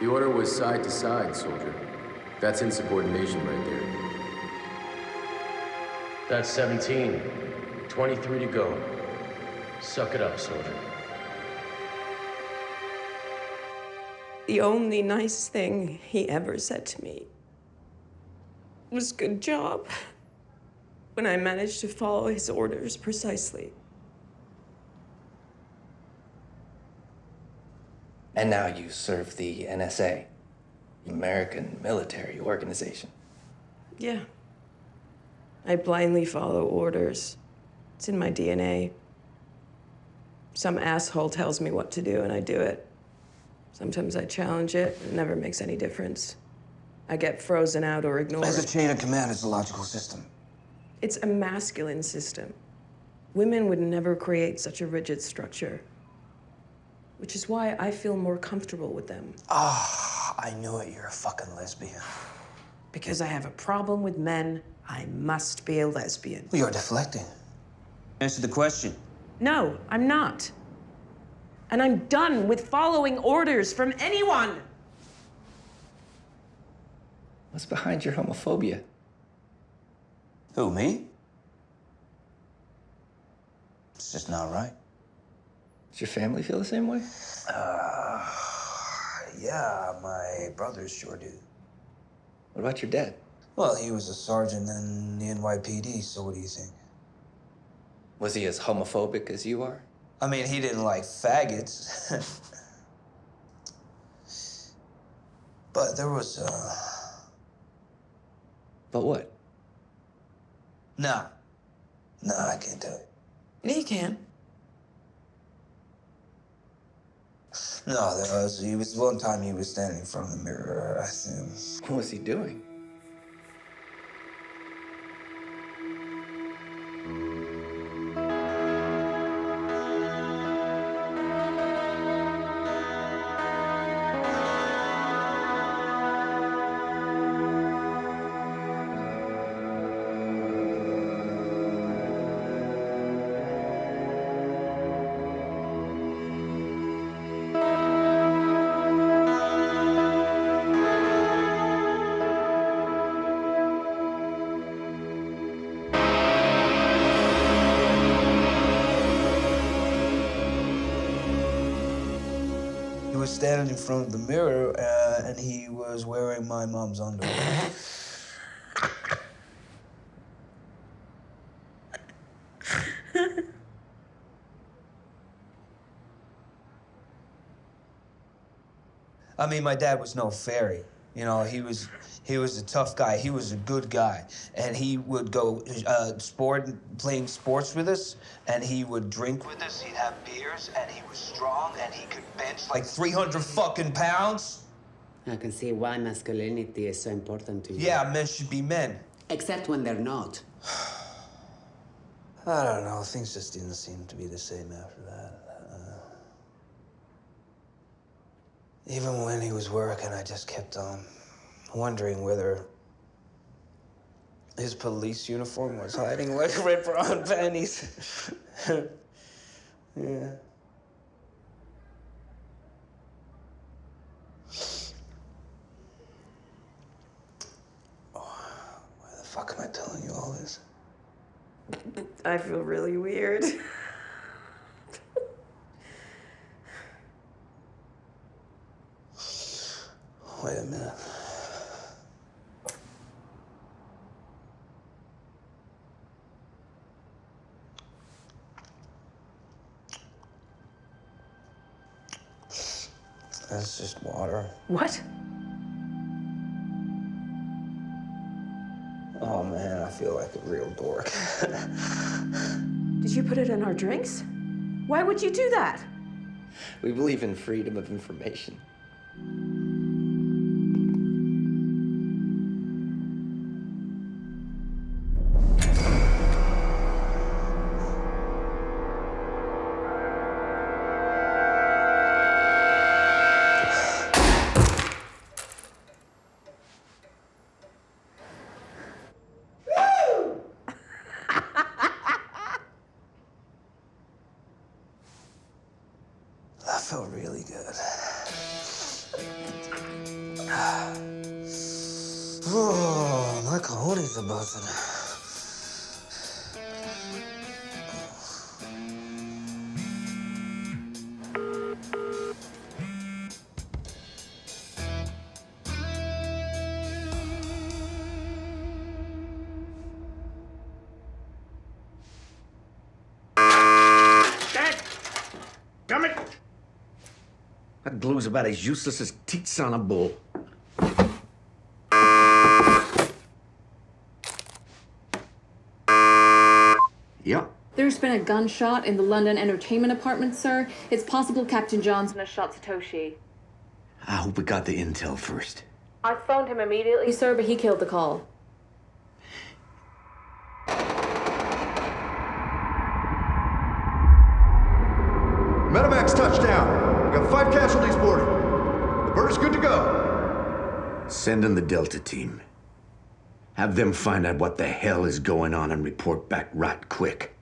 [SPEAKER 19] The order was side to side, soldier. That's insubordination right there.
[SPEAKER 18] That's 17. 23 to go. Suck it up, soldier.
[SPEAKER 5] The only nice thing he ever said to me was good job when I managed to follow his orders precisely.
[SPEAKER 1] And now you serve the NSA, American Military Organization.
[SPEAKER 5] Yeah. I blindly follow orders. It's in my DNA. Some asshole tells me what to do and I do it. Sometimes I challenge it. It never makes any difference. I get frozen out or ignored.
[SPEAKER 11] As a chain of command, it's a logical system.
[SPEAKER 5] It's a masculine system. Women would never create such a rigid structure. Which is why I feel more comfortable with them.
[SPEAKER 11] I knew it. You're a fucking lesbian.
[SPEAKER 5] Because I have a problem with men, I must be a lesbian.
[SPEAKER 11] Well, you're deflecting. Answer the question.
[SPEAKER 5] No, I'm not. And I'm done with following orders from anyone.
[SPEAKER 1] What's behind your homophobia?
[SPEAKER 11] Who, me? It's just not right.
[SPEAKER 1] Does your family feel the same way?
[SPEAKER 11] Yeah, my brothers sure do.
[SPEAKER 1] What about your dad?
[SPEAKER 11] Well, he was a sergeant in the NYPD, so what do you think?
[SPEAKER 1] Was he as homophobic as you are?
[SPEAKER 11] I mean, he didn't like faggots. But there was,
[SPEAKER 2] But what?
[SPEAKER 11] No. No, I can't do it.
[SPEAKER 5] Yeah, you can.
[SPEAKER 11] No, he was one time he was standing in front of the mirror, I assume.
[SPEAKER 2] What was he doing?
[SPEAKER 11] He was standing in front of the mirror, and he was wearing my mom's underwear. I mean, my dad was no fairy. You know, he was a tough guy. He was a good guy. And he would go playing sports with us, and he would drink with us. He'd have beers, and he was strong, and he could bench like 300 fucking pounds.
[SPEAKER 7] I can see why masculinity is so important to you.
[SPEAKER 11] Yeah, men should be men.
[SPEAKER 7] Except when they're not.
[SPEAKER 11] I don't know. Things just didn't seem to be the same after that. Even when he was working, I just kept on wondering whether his police uniform was hiding like red brown panties. Yeah. Why the fuck am I telling you all this?
[SPEAKER 10] I feel really weird.
[SPEAKER 11] Wait a minute. That's just water.
[SPEAKER 10] What?
[SPEAKER 11] Oh man, I feel like a real dork.
[SPEAKER 10] Did you put it in our drinks? Why would you do that?
[SPEAKER 2] We believe in freedom of information.
[SPEAKER 11] That felt really good. Oh, my cojones are buzzing.
[SPEAKER 2] Damn it! That glue's about as useless as teats on a bull. Yeah.
[SPEAKER 3] There's been a gunshot in the London entertainment apartment, sir. It's possible Captain Johnson has shot Satoshi.
[SPEAKER 2] I hope we got the intel first.
[SPEAKER 3] I phoned him immediately, sir, but he killed the call.
[SPEAKER 16] Medevacs touchdown. We got 5 casualties boarded. The bird is good to go.
[SPEAKER 2] Send in the Delta team. Have them find out what the hell is going on and report back right quick.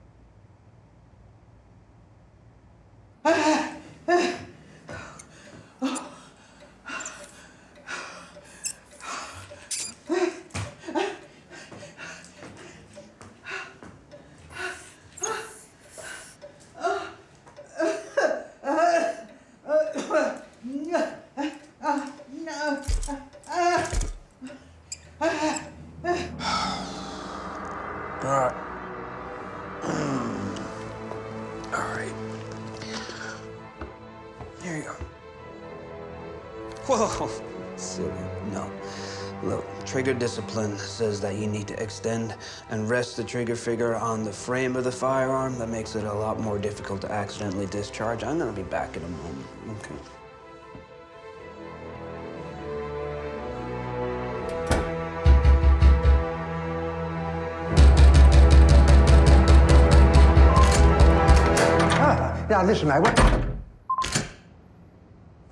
[SPEAKER 11] Whoa, Silly. No. Look, trigger discipline says that you need to extend and rest the trigger finger on the frame of the firearm. That makes it a lot more difficult to accidentally discharge. I'm gonna be back in a moment, okay?
[SPEAKER 15] Now listen,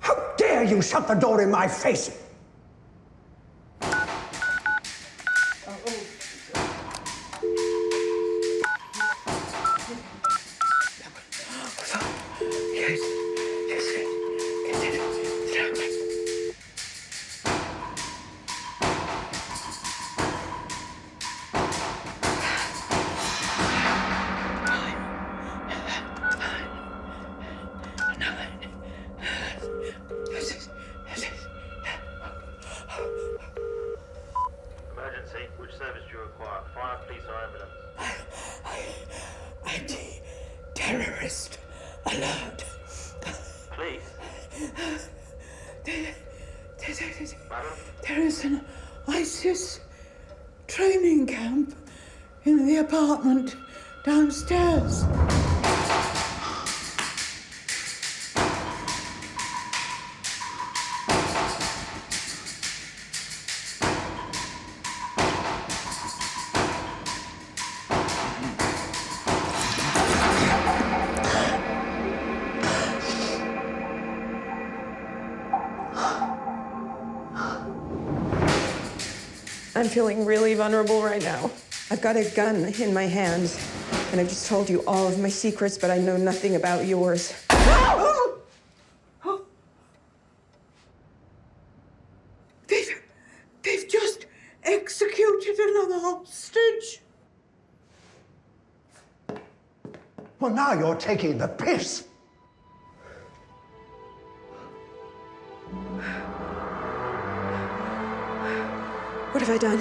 [SPEAKER 15] how dare you shut the door in my face?
[SPEAKER 17] Emergency. Which service do you require? Fire, police, or ambulance?
[SPEAKER 20] Terrorist alert.
[SPEAKER 17] Please.
[SPEAKER 20] There is an ISIS training camp in the apartment downstairs.
[SPEAKER 10] I'm feeling really vulnerable right now. I've got a gun in my hands, and I've just told you all of my secrets, but I know nothing about yours.
[SPEAKER 20] They've just executed another hostage.
[SPEAKER 15] Well, now you're taking the piss.
[SPEAKER 10] What have I done?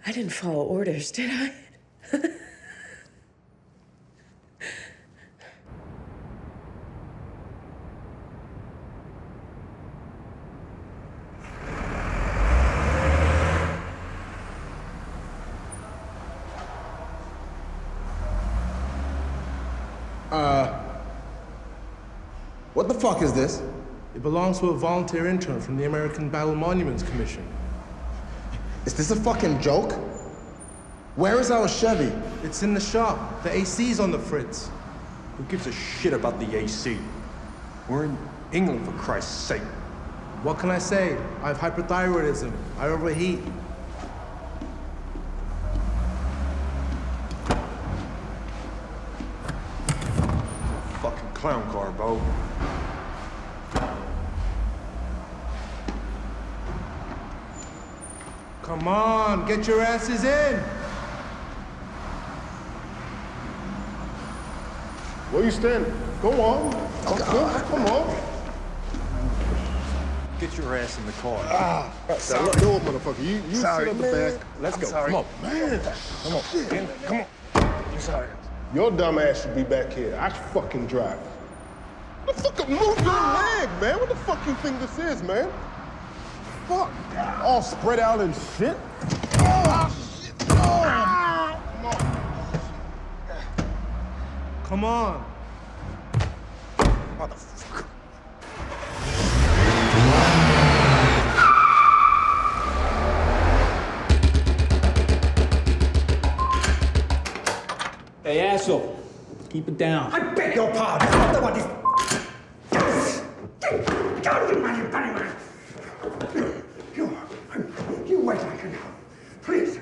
[SPEAKER 10] I didn't follow orders, did I?
[SPEAKER 21] What the fuck is this? It belongs to a volunteer intern from the American Battle Monuments Commission. Is this a fucking joke? Where is our Chevy? It's in the shop. The AC's on the fritz.
[SPEAKER 22] Who gives a shit about the AC? We're in England, for Christ's sake.
[SPEAKER 21] What can I say? I have hyperthyroidism. I overheat.
[SPEAKER 22] Fucking clown car, Bo.
[SPEAKER 21] Come on, get your asses in!
[SPEAKER 16] Where you standing? Go on. Come on.
[SPEAKER 22] Get your ass in the car.
[SPEAKER 16] Sorry. Let go, motherfucker. You
[SPEAKER 22] Sorry,
[SPEAKER 16] sit at the
[SPEAKER 22] man.
[SPEAKER 16] back.
[SPEAKER 22] Let's go.
[SPEAKER 16] Sorry.
[SPEAKER 22] Come on.
[SPEAKER 16] Man.
[SPEAKER 22] Come on.
[SPEAKER 16] Shit.
[SPEAKER 22] Come on.
[SPEAKER 16] I'm sorry. Your dumb ass should be back here. I should fucking drive. What the fuck? Move your leg, man. What the fuck you think this is, man? Fuck. All spread out and shit. Oh, shit. Oh.
[SPEAKER 21] Come on.
[SPEAKER 22] Motherfucker.
[SPEAKER 4] Hey, asshole. Keep it down.
[SPEAKER 15] I beg your pardon. I'm the one who's... You wait, I can help. Please.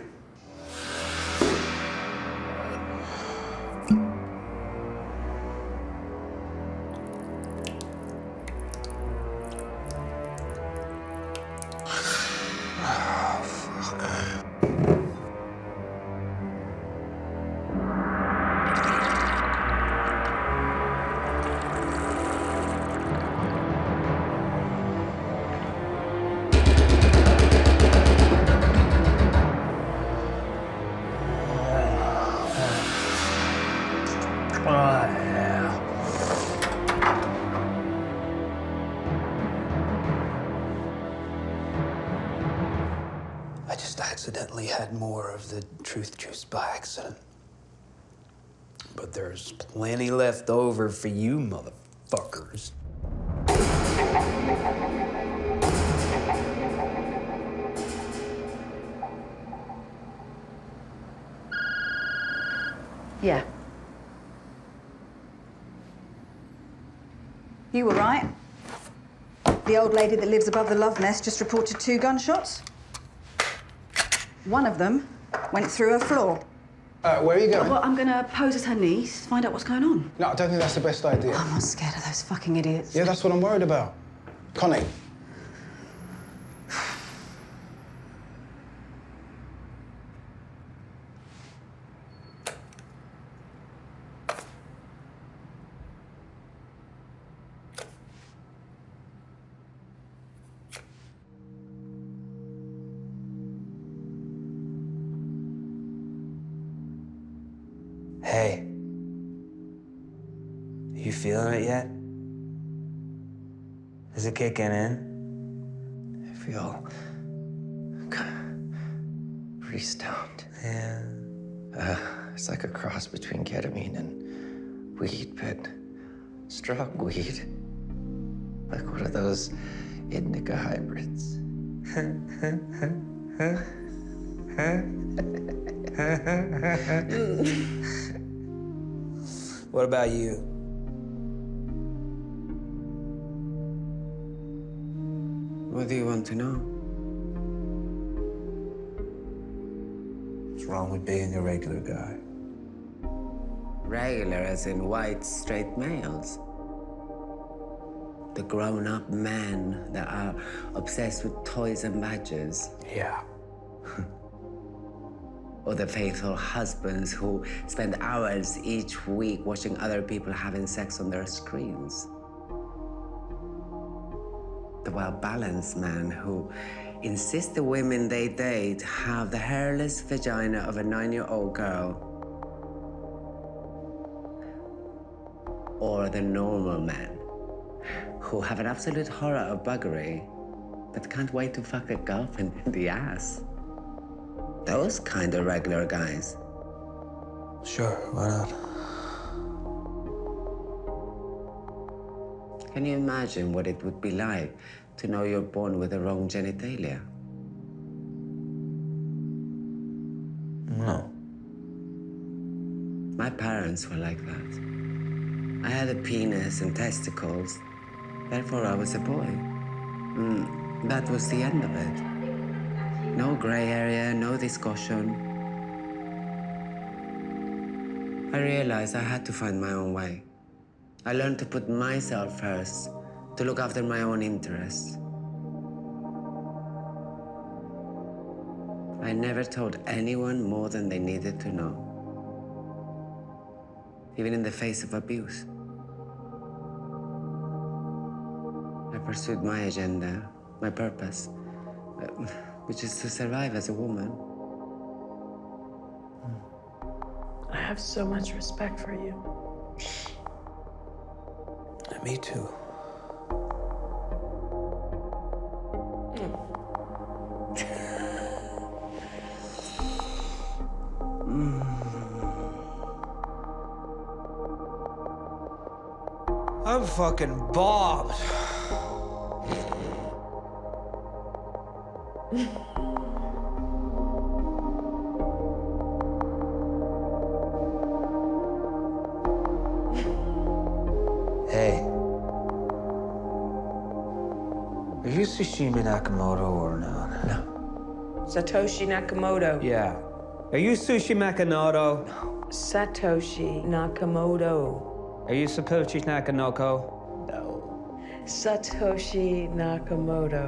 [SPEAKER 11] definitely had more of the truth juice by accident. But there's plenty left over for you motherfuckers.
[SPEAKER 8] Yeah. You were right. The old lady that lives above the love nest just reported 2 gunshots. One of them went through her floor.
[SPEAKER 9] Where are you going?
[SPEAKER 8] Well, I'm gonna pose as her niece, find out what's going on.
[SPEAKER 9] No, I don't think that's the best idea.
[SPEAKER 8] I'm not scared of those fucking idiots.
[SPEAKER 9] Yeah, that's what I'm worried about. Connie.
[SPEAKER 11] Hey. You feeling it yet? Is it kicking in?
[SPEAKER 1] I feel pretty stoned.
[SPEAKER 11] Yeah.
[SPEAKER 1] It's like a cross between ketamine and weed, but strong weed. Like one of those indica hybrids.
[SPEAKER 11] What about you?
[SPEAKER 7] What do you want to know?
[SPEAKER 11] What's wrong with being a regular guy?
[SPEAKER 7] Regular as in white, straight males. The grown-up men that are obsessed with toys and badges.
[SPEAKER 11] Yeah.
[SPEAKER 7] Or the faithful husbands who spend hours each week watching other people having sex on their screens. The well-balanced men who insist the women they date have the hairless vagina of a 9-year-old girl. Or the normal men who have an absolute horror of buggery but can't wait to fuck a girlfriend in the ass. Those kind of regular guys.
[SPEAKER 11] Sure, why not?
[SPEAKER 7] Can you imagine what it would be like to know you're born with the wrong genitalia?
[SPEAKER 11] No.
[SPEAKER 7] My parents were like that. I had a penis and testicles, therefore I was a boy. That was the end of it. No gray area, no discussion. I realized I had to find my own way. I learned to put myself first, to look after my own interests. I never told anyone more than they needed to know, even in the face of abuse. I pursued my agenda, my purpose, which is to survive as a woman.
[SPEAKER 6] I have so much respect for you.
[SPEAKER 11] Me too. I'm fucking bombed. Hey. Are you Satoshi Nakamoto or not?
[SPEAKER 1] No.
[SPEAKER 6] Satoshi Nakamoto.
[SPEAKER 11] Yeah. Are you Sushi Nakamoto?
[SPEAKER 1] No.
[SPEAKER 6] Satoshi Nakamoto.
[SPEAKER 11] Are you Satoshi Nakamoto?
[SPEAKER 6] No. Satoshi Nakamoto.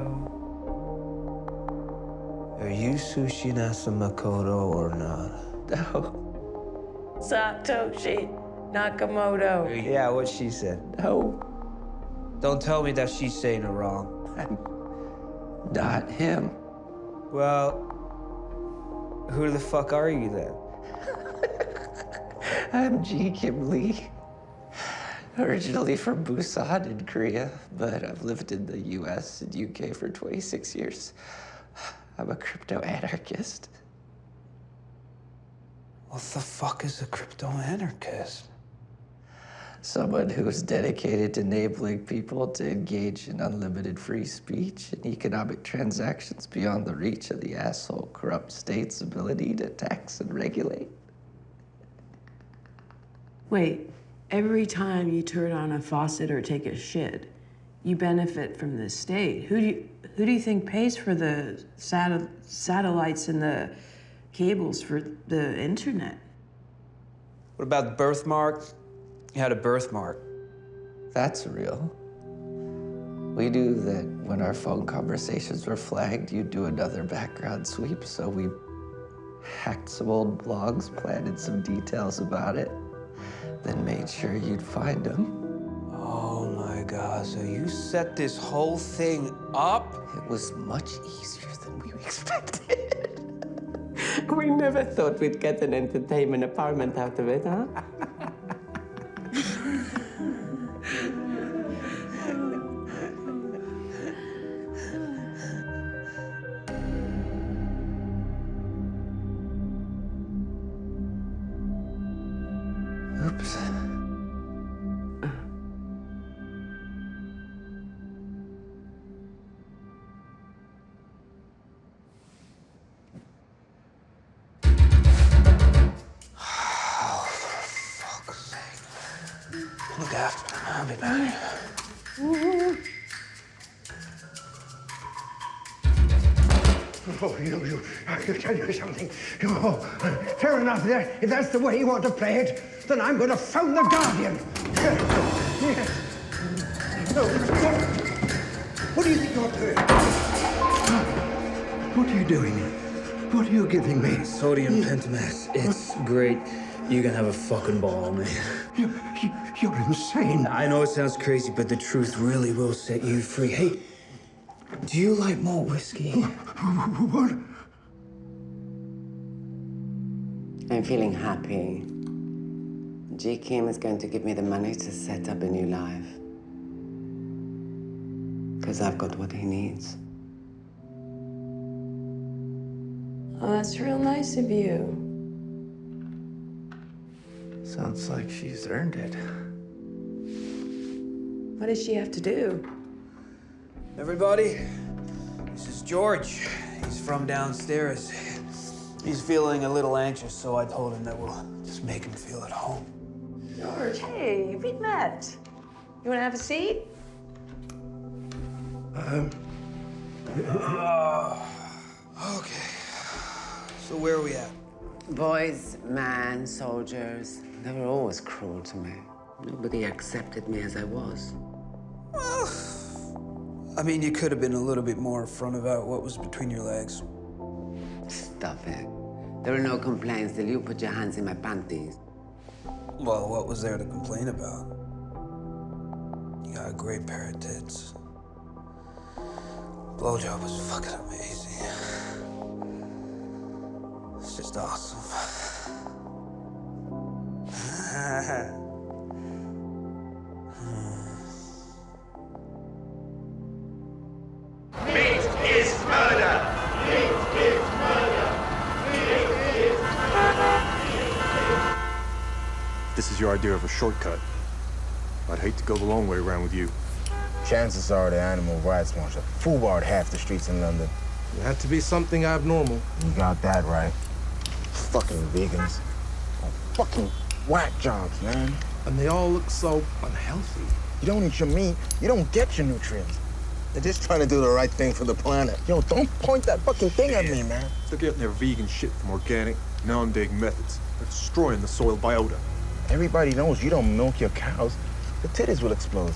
[SPEAKER 11] Are you Sushi Nakamoto or not?
[SPEAKER 1] No.
[SPEAKER 6] Satoshi Nakamoto.
[SPEAKER 11] Yeah, what she said.
[SPEAKER 1] No.
[SPEAKER 11] Don't tell me that she's saying it wrong.
[SPEAKER 1] I'm not him.
[SPEAKER 11] Well, who the fuck are you then?
[SPEAKER 1] I'm Ji Kim Lee. Originally from Busan in Korea, but I've lived in the US and UK for 26 years. I'm a crypto anarchist.
[SPEAKER 4] What the fuck is a crypto-anarchist?
[SPEAKER 1] Someone who's dedicated to enabling people to engage in unlimited free speech and economic transactions beyond the reach of the asshole corrupt state's ability to tax and regulate.
[SPEAKER 6] Wait, every time you turn on a faucet or take a shit, you benefit from the state. Who do you think pays for the satellites and the cables for the internet?
[SPEAKER 4] What about the birthmark? You had a birthmark.
[SPEAKER 1] That's real. We knew that when our phone conversations were flagged, you'd do another background sweep, so we hacked some old blogs, planted some details about it, then made sure you'd find them.
[SPEAKER 4] Oh my God, so you set this whole thing up?
[SPEAKER 1] It was much easier than we expected.
[SPEAKER 7] We never thought we'd get an entertainment apartment out of it, huh?
[SPEAKER 1] Oops.
[SPEAKER 4] Look after him. I'll be back.
[SPEAKER 15] Oh, you, I can tell you something. Oh, fair enough, if that's the way you want to play it, then I'm going to phone the Guardian. Yes. No, what do you think you're doing? What are you doing? What are you giving me?
[SPEAKER 4] Sodium pentamase. It's great. You're gonna have a fucking ball, man.
[SPEAKER 15] You're insane.
[SPEAKER 4] I know it sounds crazy, but the truth really will set you free. Hey, do you like more whiskey?
[SPEAKER 15] What?
[SPEAKER 7] I'm feeling happy. G. Kim is going to give me the money to set up a new life. Because I've got what he needs.
[SPEAKER 6] Oh, that's real nice of you.
[SPEAKER 1] Sounds like she's earned it.
[SPEAKER 6] What does she have to do?
[SPEAKER 4] Everybody, this is George. He's from downstairs. He's feeling a little anxious, so I told him that we'll just make him feel at home.
[SPEAKER 6] George, hey, we've met. You want to have a seat?
[SPEAKER 4] Okay. So where are we at?
[SPEAKER 7] Boys, men, soldiers, they were always cruel to me. Nobody accepted me as I was.
[SPEAKER 4] I mean, you could have been a little bit more upfront about what was between your legs.
[SPEAKER 7] Stop it. There were no complaints till you put your hands in my panties.
[SPEAKER 4] Well, what was there to complain about? You got a great pair of tits. Blowjob was fucking amazing. It's just awesome.
[SPEAKER 2] Meat is murder! Meat is murder! Meat is murder!
[SPEAKER 22] This is your idea of a shortcut. I'd hate to go the long way around with you.
[SPEAKER 12] Chances are the animal rights march have foobarred half the streets in London.
[SPEAKER 21] It had to be something abnormal.
[SPEAKER 12] You got that right. Fucking vegans. Fucking whack jobs, man.
[SPEAKER 21] And they all look so unhealthy.
[SPEAKER 12] You don't eat your meat, you don't get your nutrients. They're just trying to do the right thing for the planet. Yo, don't point that fucking thing at me, man.
[SPEAKER 22] They're getting their vegan shit from organic, non-dig methods. They're destroying the soil biota.
[SPEAKER 12] Everybody knows you don't milk your cows, the titties will explode.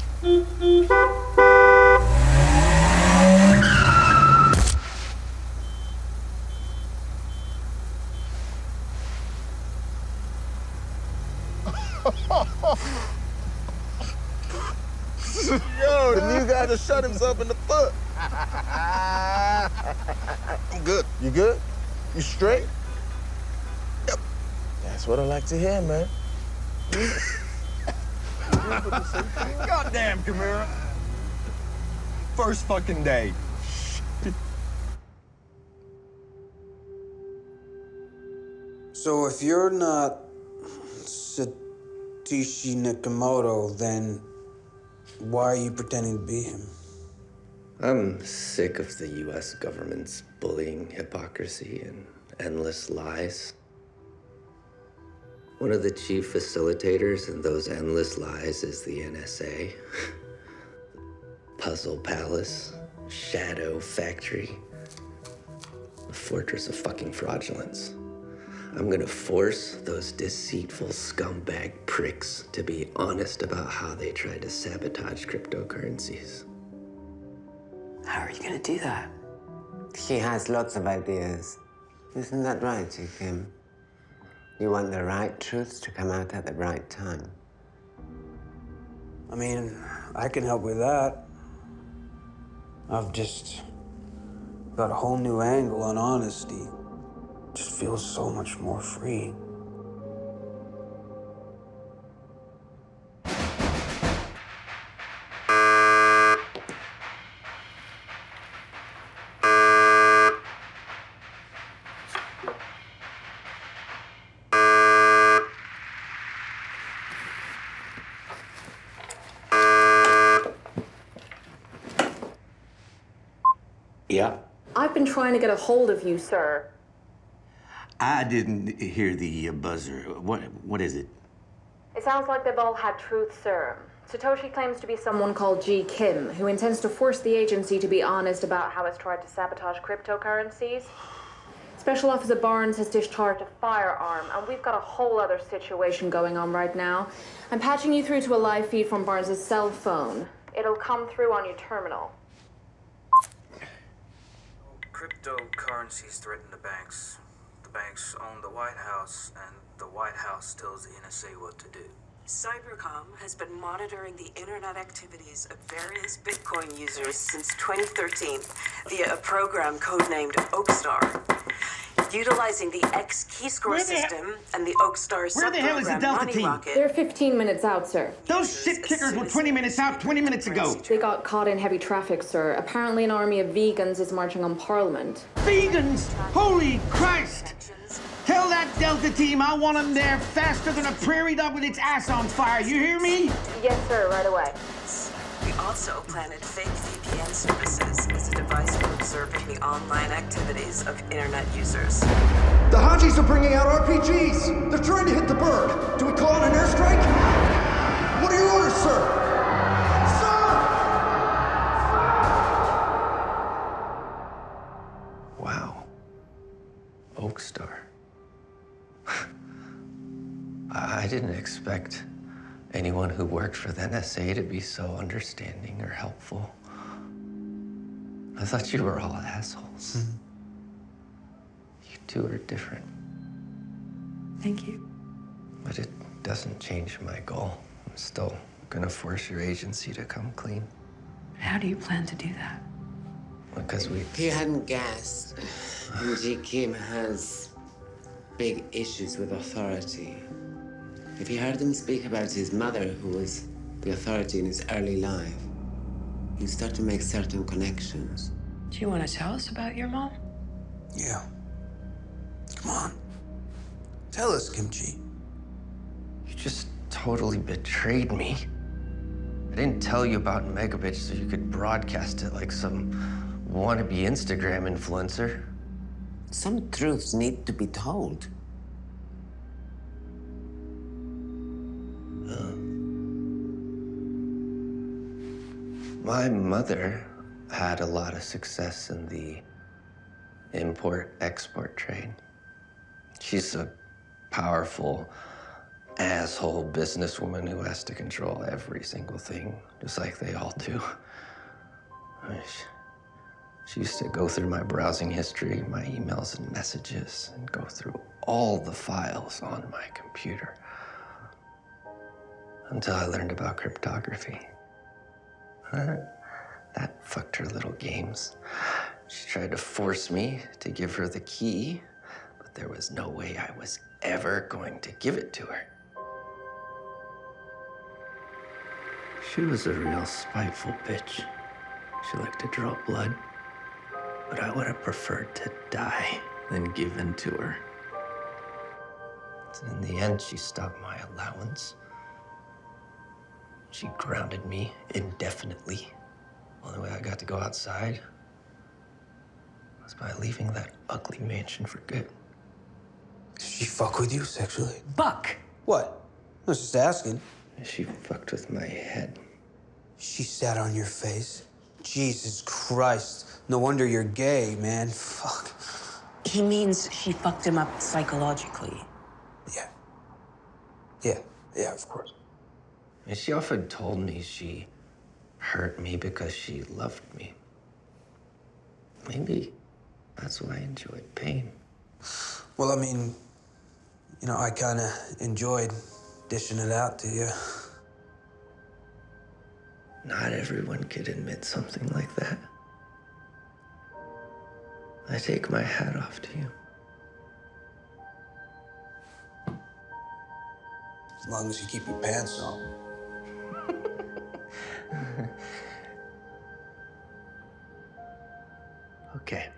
[SPEAKER 12] Yo, the new guy just shot himself in the foot. I'm good. You good? You straight? Yep. That's what I like to hear, man.
[SPEAKER 22] Goddamn, Camara. First fucking day.
[SPEAKER 4] So if you're not Satoshi Nakamoto, then why are you pretending to be him?
[SPEAKER 1] I'm sick of the US government's bullying hypocrisy and endless lies. One of the chief facilitators in those endless lies is the NSA. Puzzle Palace, Shadow Factory, a fortress of fucking fraudulence. I'm gonna force those deceitful scumbag pricks to be honest about how they tried to sabotage cryptocurrencies.
[SPEAKER 7] How are you gonna do that? He has lots of ideas. Isn't that right, Kim? You want the right truth to come out at the right time.
[SPEAKER 4] I mean, I can help with that. I've just got a whole new angle on honesty. Just feels so much more free.
[SPEAKER 2] Yeah.
[SPEAKER 3] I've been trying to get a hold of you, sir.
[SPEAKER 2] I didn't hear the buzzer. What is it?
[SPEAKER 3] It sounds like they've all had truth serum. Satoshi claims to be someone called G. Kim, who intends to force the agency to be honest about how it's tried to sabotage cryptocurrencies. Special Officer Barnes has discharged a firearm, and we've got a whole other situation going on right now. I'm patching you through to a live feed from Barnes' cell phone. It'll come through on your terminal.
[SPEAKER 13] Cryptocurrencies threaten the banks. The banks own the White House, and the White House tells the NSA what to do.
[SPEAKER 14] Cybercom has been monitoring the internet activities of various Bitcoin users since 2013 via a program codenamed Oakstar. Utilizing the X keyscore system and the Oakstar
[SPEAKER 23] Where the hell is the Delta team?
[SPEAKER 3] They're 15 minutes out, sir.
[SPEAKER 23] Those shit kickers were 20 minutes out 20 minutes ago.
[SPEAKER 3] They got caught in heavy traffic, sir. Apparently an army of vegans is marching on Parliament.
[SPEAKER 23] Vegans? Holy Christ! Tell that Delta team I want them there faster than a prairie dog with its ass on fire. You hear me?
[SPEAKER 3] Yes, sir, right away.
[SPEAKER 14] We also planted fake VPN services as a device for observing the online activities of internet users.
[SPEAKER 24] The Hajis are bringing out RPGs. They're trying to hit the bird. Do we call in an airstrike? What are your orders, sir?
[SPEAKER 1] Wow. Oakstar. I didn't expect anyone who worked for the NSA to be so understanding or helpful. I thought you were all assholes. You two are different.
[SPEAKER 5] Thank you.
[SPEAKER 1] But it doesn't change my goal. I'm still gonna force your agency to come clean.
[SPEAKER 5] How do you plan to do that?
[SPEAKER 1] Because
[SPEAKER 7] He hadn't guessed. G. Kim has big issues with authority. If he heard him speak about his mother, who was the authority in his early life, he'd start to make certain connections.
[SPEAKER 5] Do you want to tell us about your mom?
[SPEAKER 4] Yeah. Come on. Tell us, Kimchi.
[SPEAKER 1] You just totally betrayed me. I didn't tell you about Megabitch so you could broadcast it like some wannabe Instagram influencer.
[SPEAKER 7] Some truths need to be told.
[SPEAKER 1] My mother had a lot of success in the import-export trade. She's a powerful asshole businesswoman who has to control every single thing, just like they all do. She used to go through my browsing history, my emails and messages, and go through all the files on my computer. Until I learned about cryptography. That fucked her little games. She tried to force me to give her the key, but there was no way I was ever going to give it to her. She was a real spiteful bitch. She liked to draw blood, but I would have preferred to die than give in to her. In the end, she stopped my allowance. She grounded me indefinitely. Only way I got to go outside was by leaving that ugly mansion for good.
[SPEAKER 4] Did she fuck with you sexually?
[SPEAKER 5] Buck!
[SPEAKER 4] What? I was just asking.
[SPEAKER 1] She fucked with my head.
[SPEAKER 4] She sat on your face? Jesus Christ. No wonder you're gay, man. Fuck.
[SPEAKER 5] He means she fucked him up psychologically.
[SPEAKER 4] Yeah, of course.
[SPEAKER 1] And she often told me she hurt me because she loved me. Maybe that's why I enjoyed pain.
[SPEAKER 4] Well, I mean, you know, I kind of enjoyed dishing it out to you.
[SPEAKER 1] Not everyone could admit something like that. I take my hat off to you.
[SPEAKER 4] As long as you keep your pants on.
[SPEAKER 1] Okay.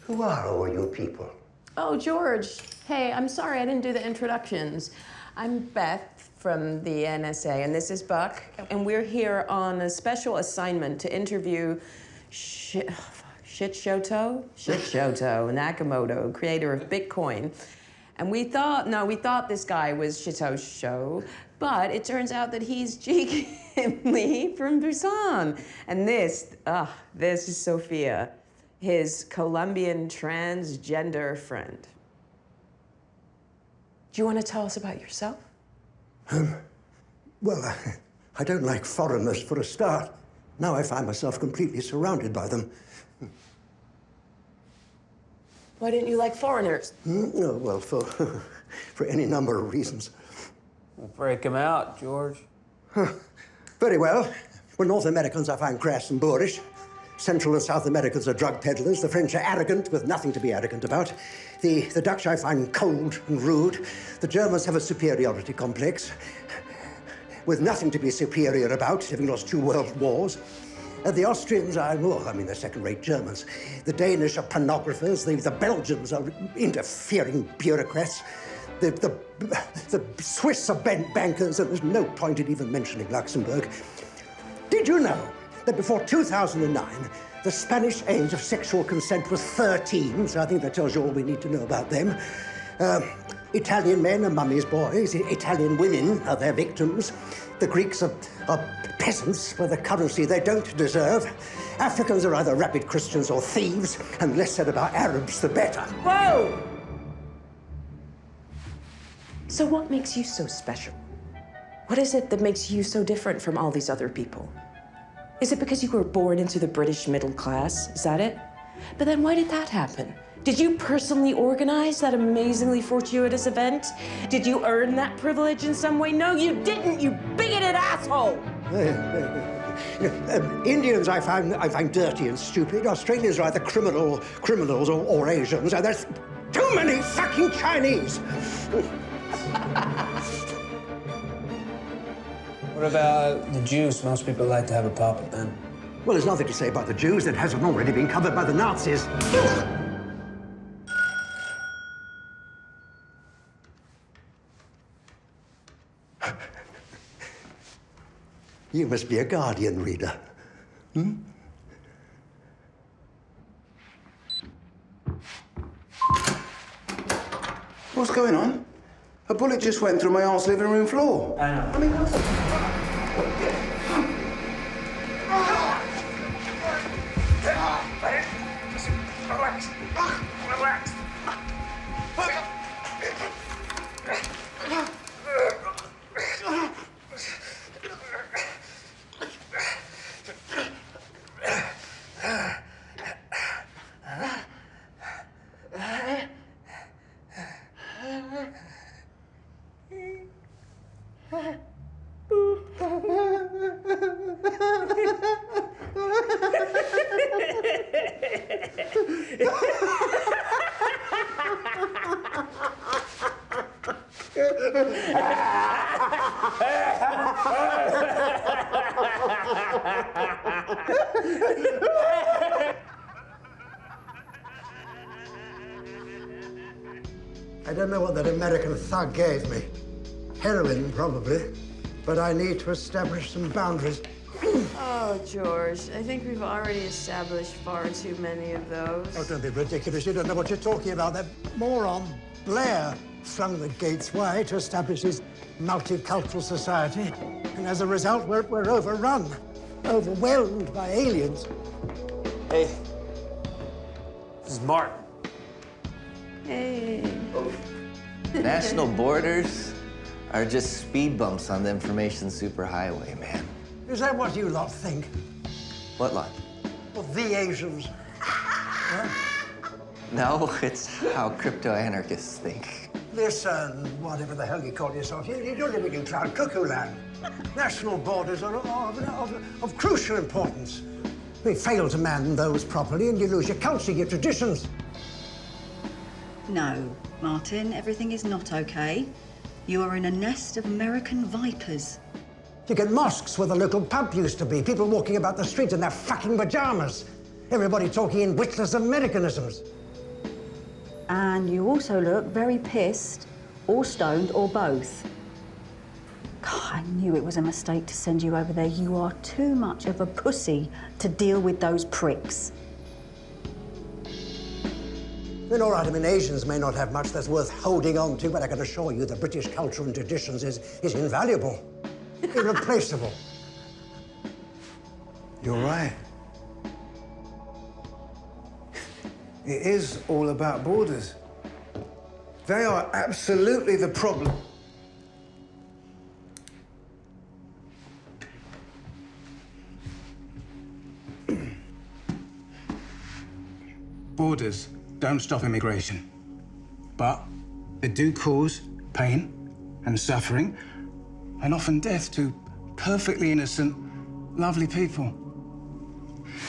[SPEAKER 15] Who are all you people?
[SPEAKER 6] Oh, George. Hey, I'm sorry I didn't do the introductions. I'm Beth from the NSA, and this is Buck. And we're here on a special assignment to interview Satoshi Nakamoto, creator of Bitcoin. And we thought this guy was Satoshi, but it turns out that he's Jake Lee from Busan. And this is Sophia, his Colombian transgender friend. Do you want to tell us about yourself?
[SPEAKER 15] Well, I don't like foreigners for a start. Now I find myself completely surrounded by them.
[SPEAKER 6] Why didn't you like foreigners?
[SPEAKER 15] Oh, well, for any number of reasons.
[SPEAKER 4] We'll break him out, George.
[SPEAKER 15] Very well. Well, North Americans I find crass and boorish. Central and South Americans are drug peddlers. The French are arrogant with nothing to be arrogant about. The Dutch I find cold and rude. The Germans have a superiority complex with nothing to be superior about, having lost 2 world wars. The Austrians they're second-rate Germans. The Danish are pornographers. The Belgians are interfering bureaucrats. The Swiss are bankers, and there's no point in even mentioning Luxembourg. Did you know that before 2009, the Spanish age of sexual consent was 13, so I think that tells you all we need to know about them. Italian men are mummy's boys. Italian women are their victims. The Greeks are peasants for the currency they don't deserve. Africans are either rabid Christians or thieves, and less said about Arabs, the better.
[SPEAKER 6] Whoa! So what makes you so special? What is it that makes you so different from all these other people? Is it because you were born into the British middle class? Is that it? But then why did that happen? Did you personally organize that amazingly fortuitous event? Did you earn that privilege in some way? No, you didn't, you bigoted asshole!
[SPEAKER 15] Indians I find dirty and stupid. Australians are either criminals or Asians. And there's too many fucking Chinese!
[SPEAKER 4] What about the Jews? Most people like to have a pop at them.
[SPEAKER 15] Well, there's nothing to say about the Jews that hasn't already been covered by the Nazis. You must be a Guardian reader.
[SPEAKER 24] What's going on? A bullet just went through my aunt's living room floor.
[SPEAKER 4] I know.
[SPEAKER 24] I mean, what's...
[SPEAKER 2] Relax. Relax.
[SPEAKER 15] I don't know what that American thug gave me. Heroin, probably. But I need to establish some boundaries.
[SPEAKER 6] Oh, George, I think we've already established far too many of those.
[SPEAKER 15] Oh, don't be ridiculous. You don't know what you're talking about. That moron, Blair, flung the gates wide to establish his multicultural society. And as a result, we're overrun, overwhelmed by aliens.
[SPEAKER 4] Hey, this is Martin.
[SPEAKER 6] Hey.
[SPEAKER 1] National borders are just speed bumps on the information superhighway, man.
[SPEAKER 15] Is that what you lot think?
[SPEAKER 1] What lot?
[SPEAKER 15] Well, the Asians. Huh?
[SPEAKER 1] No, it's how crypto-anarchists think.
[SPEAKER 15] Listen, whatever the hell you call yourself, you're living in cloud cuckoo land. National borders are of crucial importance. We fail to man those properly and you lose your culture, your traditions.
[SPEAKER 8] No, Martin, everything is not okay. You are in a nest of American vipers.
[SPEAKER 15] You get mosques where the local pub used to be, people walking about the streets in their fucking pajamas. Everybody talking in witless Americanisms.
[SPEAKER 8] And you also look very pissed, or stoned, or both. God, I knew it was a mistake to send you over there. You are too much of a pussy to deal with those pricks.
[SPEAKER 15] Then, all right, I mean, Asians may not have much that's worth holding on to, but I can assure you the British culture and traditions is invaluable, irreplaceable.
[SPEAKER 9] You're right. It is all about borders. They are absolutely the problem. Borders don't stop immigration, but they do cause pain and suffering, and often death to perfectly innocent, lovely people.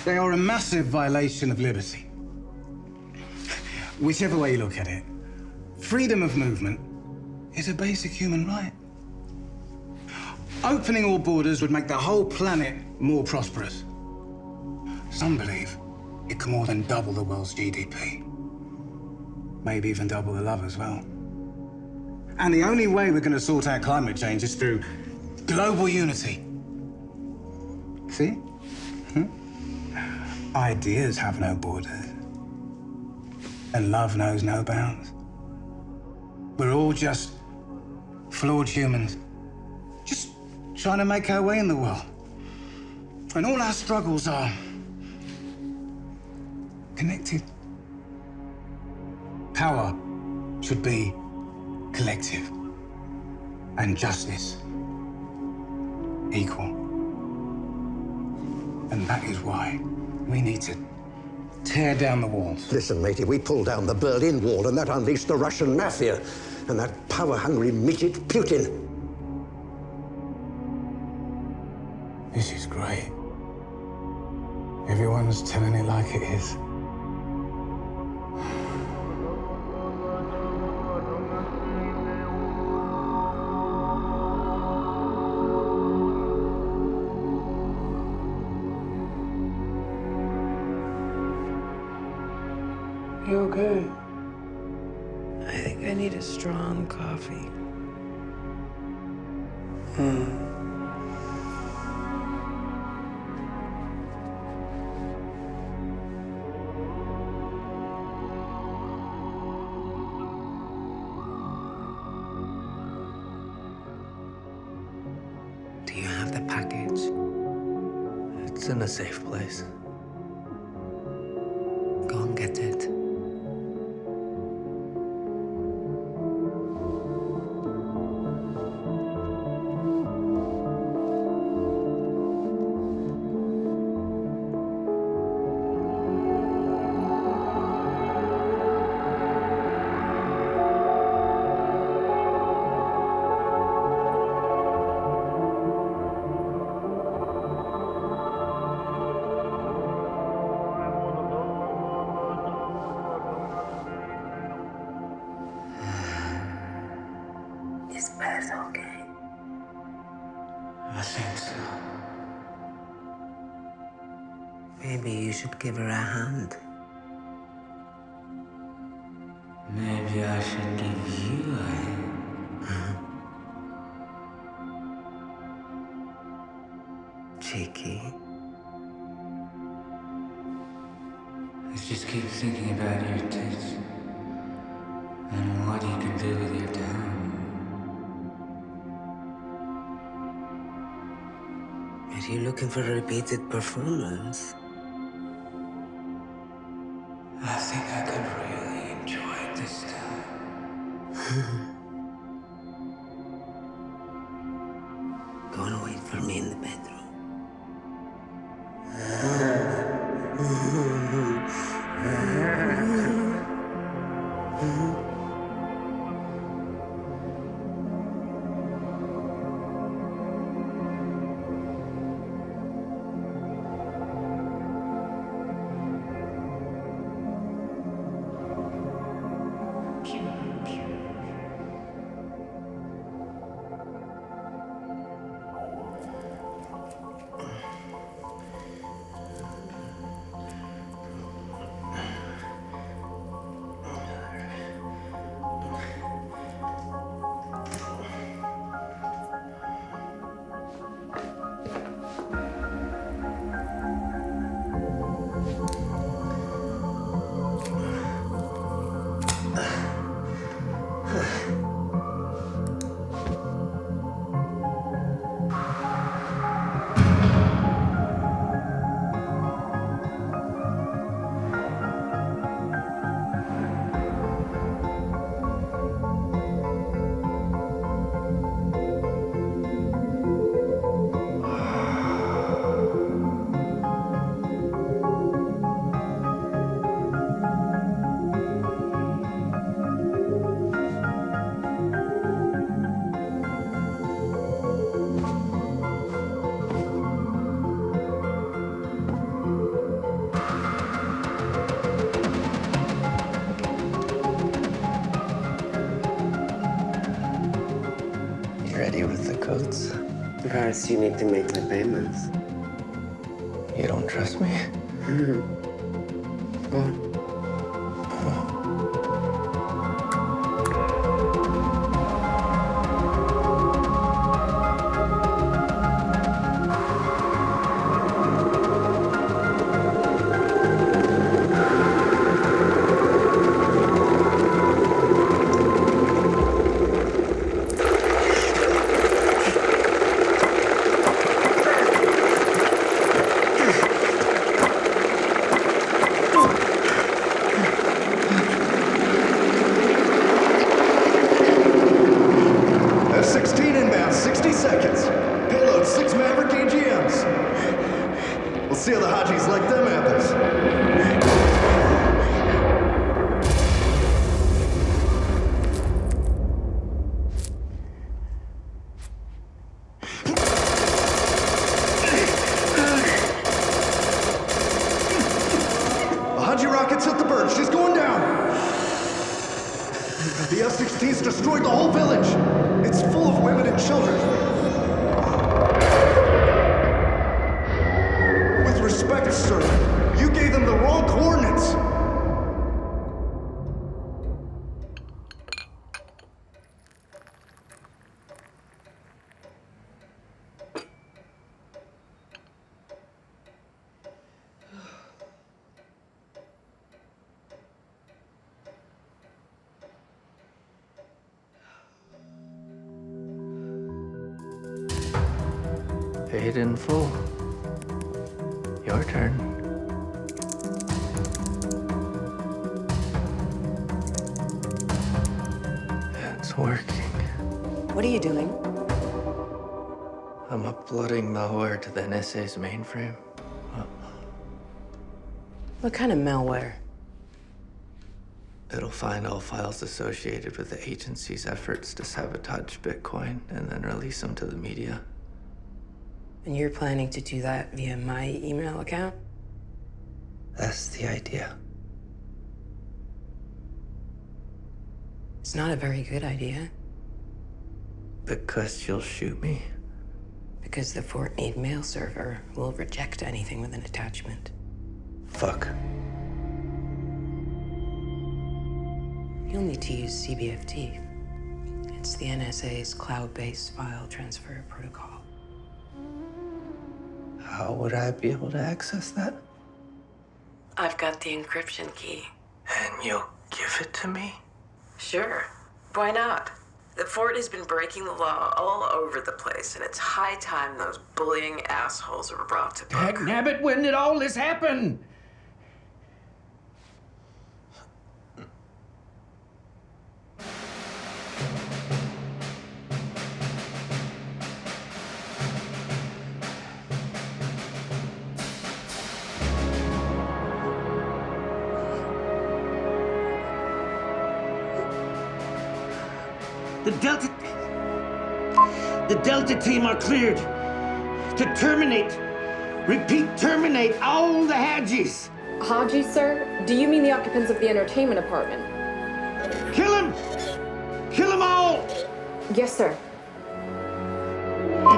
[SPEAKER 9] They are a massive violation of liberty. Whichever way you look at it, freedom of movement is a basic human right. Opening all borders would make the whole planet more prosperous. Some believe it can more than double the world's GDP. Maybe even double the love as well. And the only way we're going to sort out climate change is through global unity. See? Ideas have no borders. And love knows no bounds. We're all just flawed humans, just trying to make our way in the world. And all our struggles are connected. Power should be collective, and justice equal. And that is why we need to tear down the walls.
[SPEAKER 15] Listen, matey, we pulled down the Berlin Wall and that unleashed the Russian mafia and that power-hungry midget Putin.
[SPEAKER 9] This is great. Everyone's telling it like it is.
[SPEAKER 6] You okay? I think I need a strong coffee.
[SPEAKER 1] Do you have the package? It's in a safe place. Go and get it.
[SPEAKER 7] Maybe you should give her a hand.
[SPEAKER 11] Maybe I should give you a hand.
[SPEAKER 7] Cheeky.
[SPEAKER 11] I just keep thinking about your tits and what you can do with your tongue.
[SPEAKER 7] Are you looking for a repeated performance?
[SPEAKER 11] I think I could really enjoy it this time.
[SPEAKER 7] Go and wait for me in the bedroom.
[SPEAKER 1] Ready with the codes?
[SPEAKER 7] First, you need to make the payments.
[SPEAKER 1] You don't trust me?
[SPEAKER 7] Go on.
[SPEAKER 24] F-16 inbound, 60 seconds. Payload 6 Maverick AGMs. We'll see how the Hajis like them apples. The Haji rockets hit the bird. She's going down. The F-16's destroyed the whole village. It's full of women and children. With respect, sir, you gave them the wrong coordinates.
[SPEAKER 1] Paid in full. Your turn. It's working.
[SPEAKER 5] What are you doing?
[SPEAKER 1] I'm uploading malware to the NSA's mainframe.
[SPEAKER 5] What kind of malware?
[SPEAKER 1] It'll find all files associated with the agency's efforts to sabotage Bitcoin and then release them to the media.
[SPEAKER 5] And you're planning to do that via my email account?
[SPEAKER 1] That's the idea.
[SPEAKER 5] It's not a very good idea.
[SPEAKER 1] Because you'll shoot me?
[SPEAKER 5] Because the Fort Meade mail server will reject anything with an attachment.
[SPEAKER 7] Fuck.
[SPEAKER 5] You'll need to use CBFT. It's the NSA's cloud-based file transfer protocol.
[SPEAKER 1] How would I be able to access that?
[SPEAKER 5] I've got the encryption key.
[SPEAKER 1] And you'll give it to me?
[SPEAKER 14] Sure. Why not? The fort has been breaking the law all over the place, and it's high time those bullying assholes were brought to book.
[SPEAKER 23] Heck, nabbit, when did all this happen? The Delta team are cleared to terminate, repeat, terminate all the Hadjis.
[SPEAKER 3] Haji, sir? Do you mean the occupants of the entertainment apartment?
[SPEAKER 23] Kill him! Kill them all!
[SPEAKER 3] Yes, sir.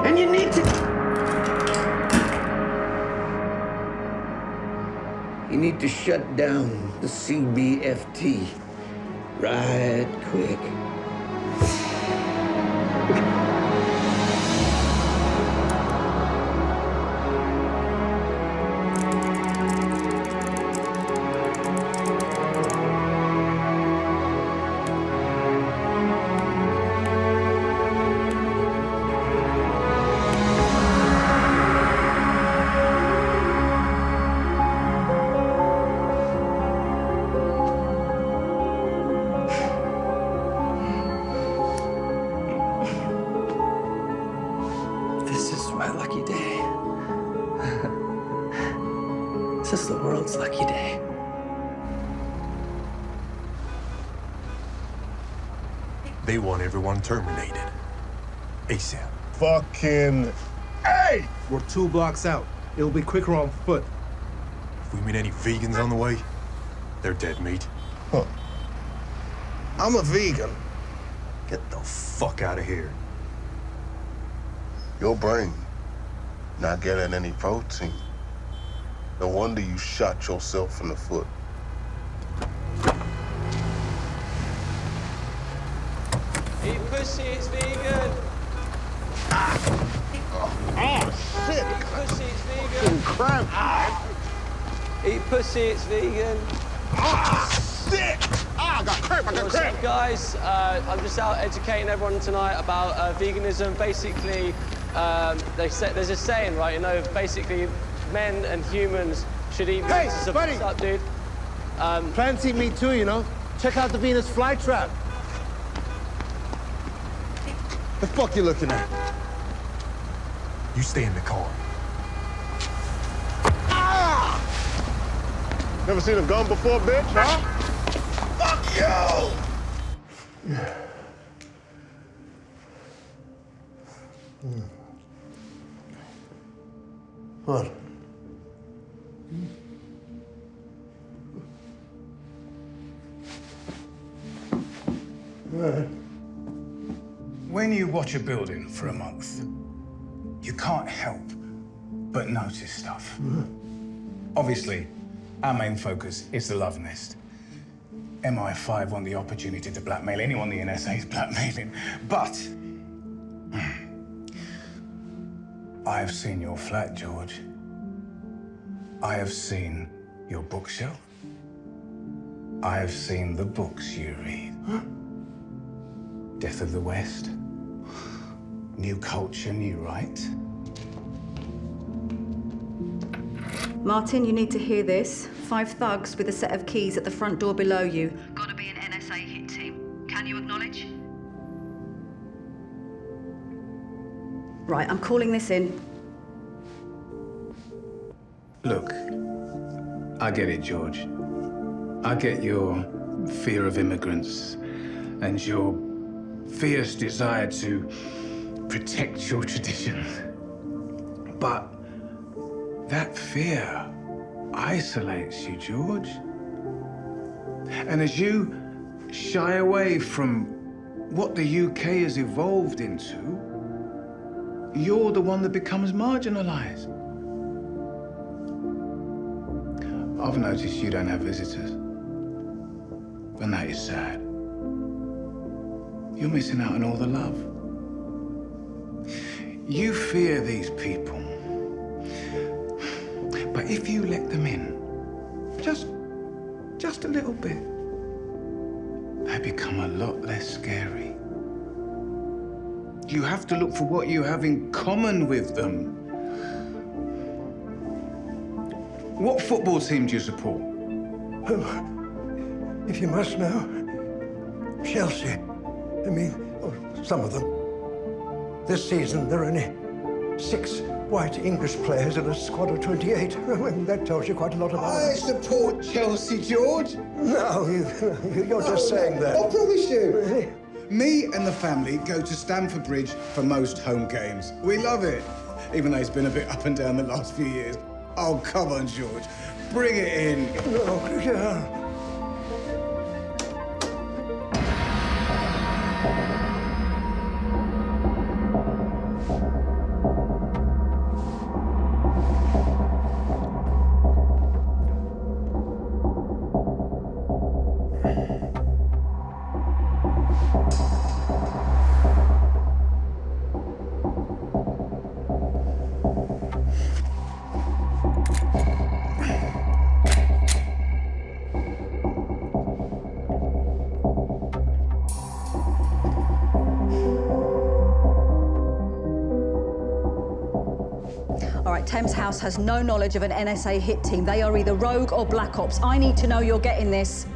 [SPEAKER 23] And you need to...
[SPEAKER 2] You need to shut down the CBFT. Right quick.
[SPEAKER 1] This is my lucky day. This is the world's lucky day.
[SPEAKER 22] They want everyone terminated. ASAP.
[SPEAKER 16] Fucking hey!
[SPEAKER 21] We're 2 blocks out. It'll be quicker on foot.
[SPEAKER 22] If we meet any vegans on the way, they're dead meat.
[SPEAKER 16] Huh. I'm a vegan.
[SPEAKER 22] Get the fuck out of here.
[SPEAKER 16] Your brain not getting any protein. No wonder you shot yourself in the foot.
[SPEAKER 17] Eat pussy, it's vegan.
[SPEAKER 16] Oh, shit!
[SPEAKER 17] Eat pussy, it's vegan.
[SPEAKER 16] Crap!
[SPEAKER 17] Eat pussy, it's vegan.
[SPEAKER 16] Ah, shit! Ah, I got cramp, I got
[SPEAKER 17] What's
[SPEAKER 16] cramp.
[SPEAKER 17] up, guys? I'm just out educating everyone tonight about veganism. Basically, there's a saying, right? You know, basically, men and humans should eat meat.
[SPEAKER 12] Hey,
[SPEAKER 17] What's
[SPEAKER 12] buddy.
[SPEAKER 17] up, dude?
[SPEAKER 12] Plants eat meat too, you know? Check out the Venus flytrap.
[SPEAKER 16] The fuck you looking at?
[SPEAKER 22] You stay in the car.
[SPEAKER 16] Ah! Never seen a gun before, bitch, huh? Fuck you!
[SPEAKER 12] What?
[SPEAKER 18] When you watch a building for a month, you can't help but notice stuff. Obviously, our main focus is the love nest. MI5 want the opportunity to blackmail anyone the NSA is blackmailing. But I've seen your flat, George. I have seen your bookshelf. I have seen the books you read. Death of the West. New culture, new right.
[SPEAKER 8] Martin, you need to hear this. 5 thugs with a set of keys at the front door below you. Gotta be an NSA hit team. Can you acknowledge? Right, I'm calling this in.
[SPEAKER 18] Look, I get it, George. I get your fear of immigrants and your fierce desire to protect your traditions. But that fear isolates you, George. And as you shy away from what the UK has evolved into, you're the one that becomes marginalized. I've noticed you don't have visitors. And that is sad. You're missing out on all the love. You fear these people. But if you let them in, just a little bit, they become a lot less scary. You have to look for what you have in common with them. What football team do you support?
[SPEAKER 15] Oh, if you must know, Chelsea. I mean, some of them. This season, there are only 6 white English players in a squad of 28. That tells you quite a lot about
[SPEAKER 18] I
[SPEAKER 15] us.
[SPEAKER 18] support Chelsea, George.
[SPEAKER 15] No, you're just saying that.
[SPEAKER 18] I promise you.
[SPEAKER 15] Really?
[SPEAKER 18] Me and the family go to Stamford Bridge for most home games. We love it, even though it's been a bit up and down the last few years. Oh, come on, George. Bring it in.
[SPEAKER 15] No, yeah.
[SPEAKER 8] All right, Thames House has no knowledge of an NSA hit team. They are either rogue or black ops. I need to know you're getting this.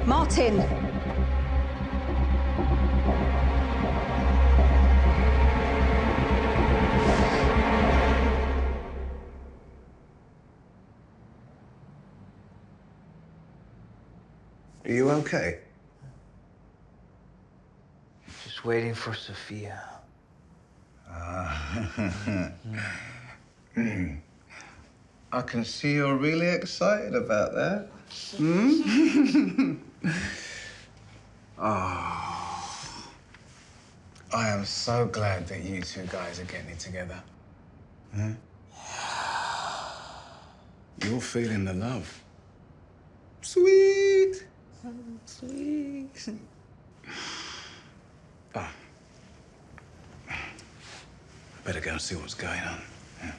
[SPEAKER 8] Martin.
[SPEAKER 9] Are you okay?
[SPEAKER 4] Just waiting for Sophia.
[SPEAKER 18] I can see you're really excited about that. Hmm? Oh, I am so glad that you two guys are getting it together. Huh? You're feeling the love. Sweet. Sweet. Oh. Better go and see what's going on. Yeah.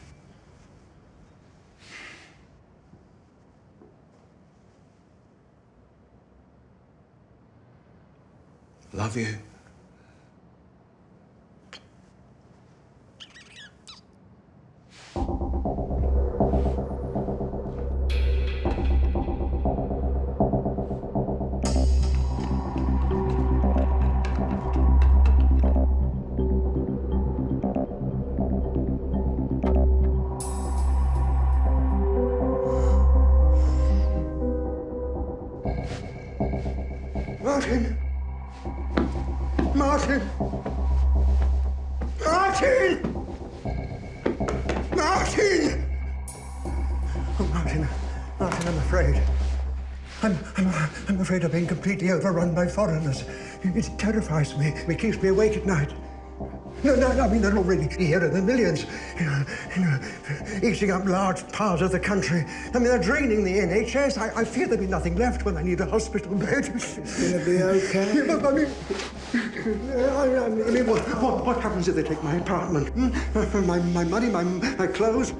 [SPEAKER 18] Love you.
[SPEAKER 15] Martin! Martin! Martin! Martin! Oh, Martin, I'm afraid. I'm afraid of being completely overrun by foreigners. It terrifies me. It keeps me awake at night. No, I mean, they're already here in the millions, eating up large parts of the country. I mean, they're draining the NHS. I fear there'll be nothing left when I need a hospital bed.
[SPEAKER 9] It's gonna be okay.
[SPEAKER 15] Yeah, but I mean, what happens if they take my apartment? My money, my clothes?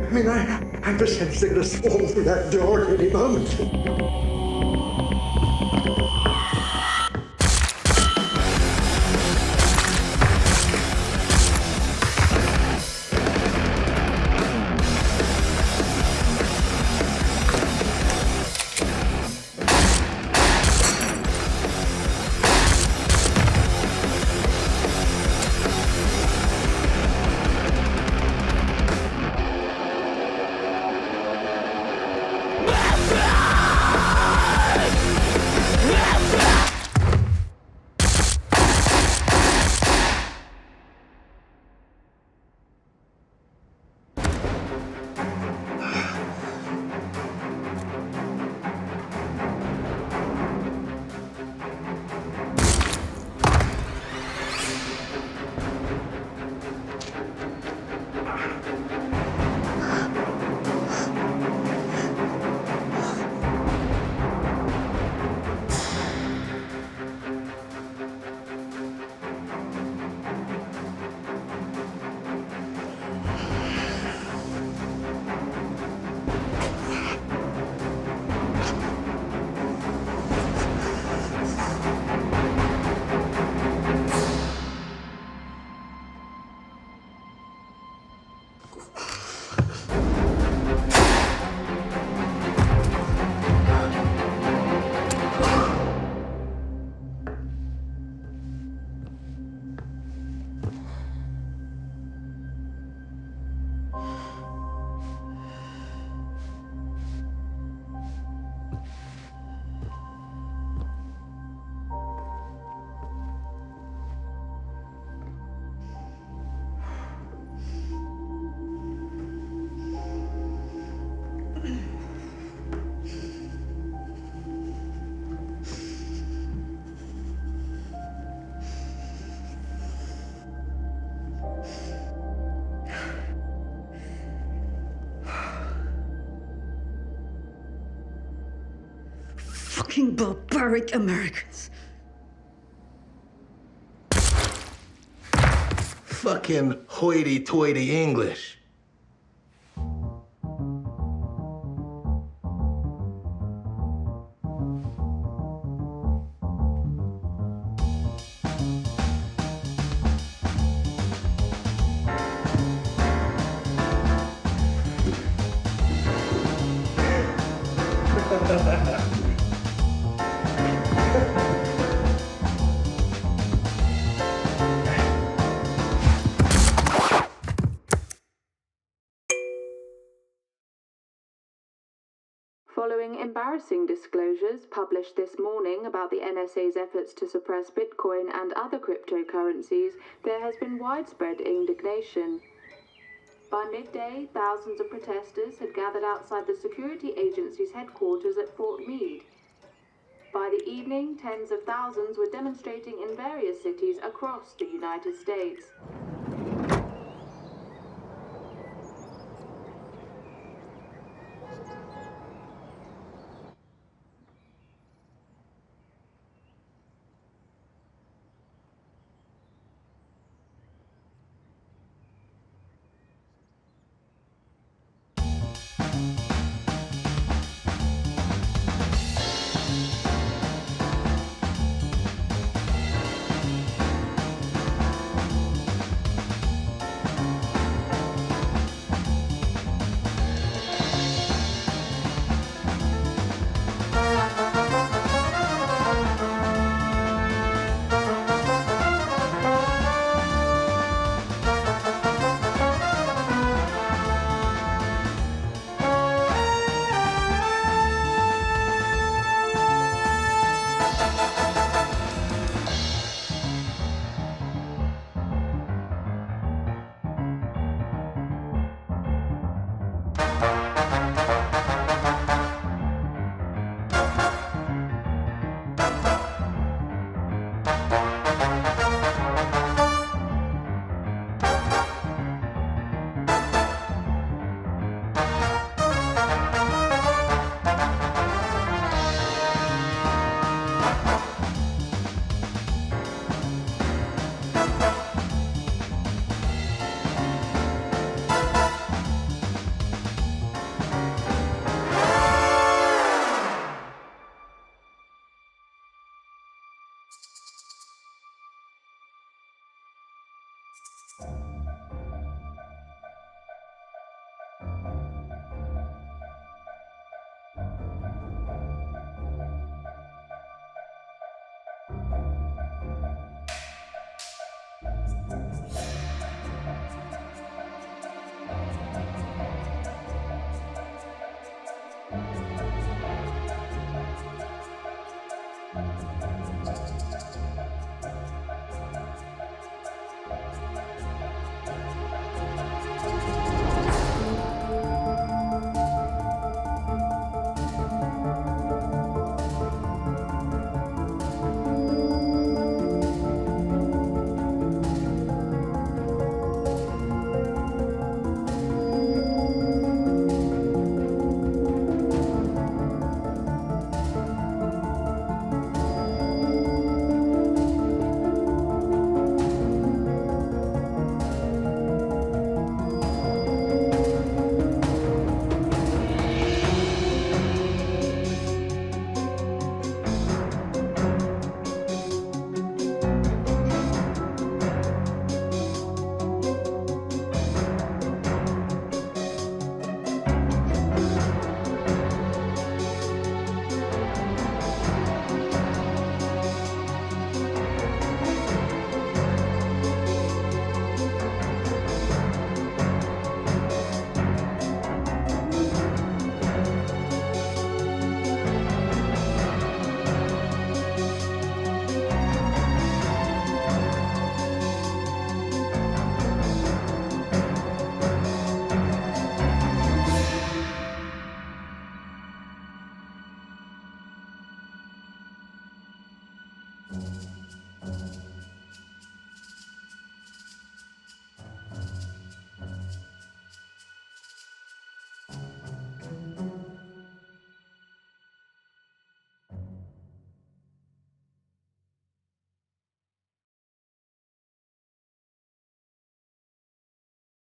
[SPEAKER 15] I mean, I have a sense they're gonna swarm through that door at any moment.
[SPEAKER 8] Fucking barbaric Americans.
[SPEAKER 21] Fucking hoity-toity English.
[SPEAKER 3] Following embarrassing disclosures published this morning about the NSA's efforts to suppress Bitcoin and other cryptocurrencies, there has been widespread indignation. By midday, thousands of protesters had gathered outside the security agency's headquarters at Fort Meade. By the evening, tens of thousands were demonstrating in various cities across the United States.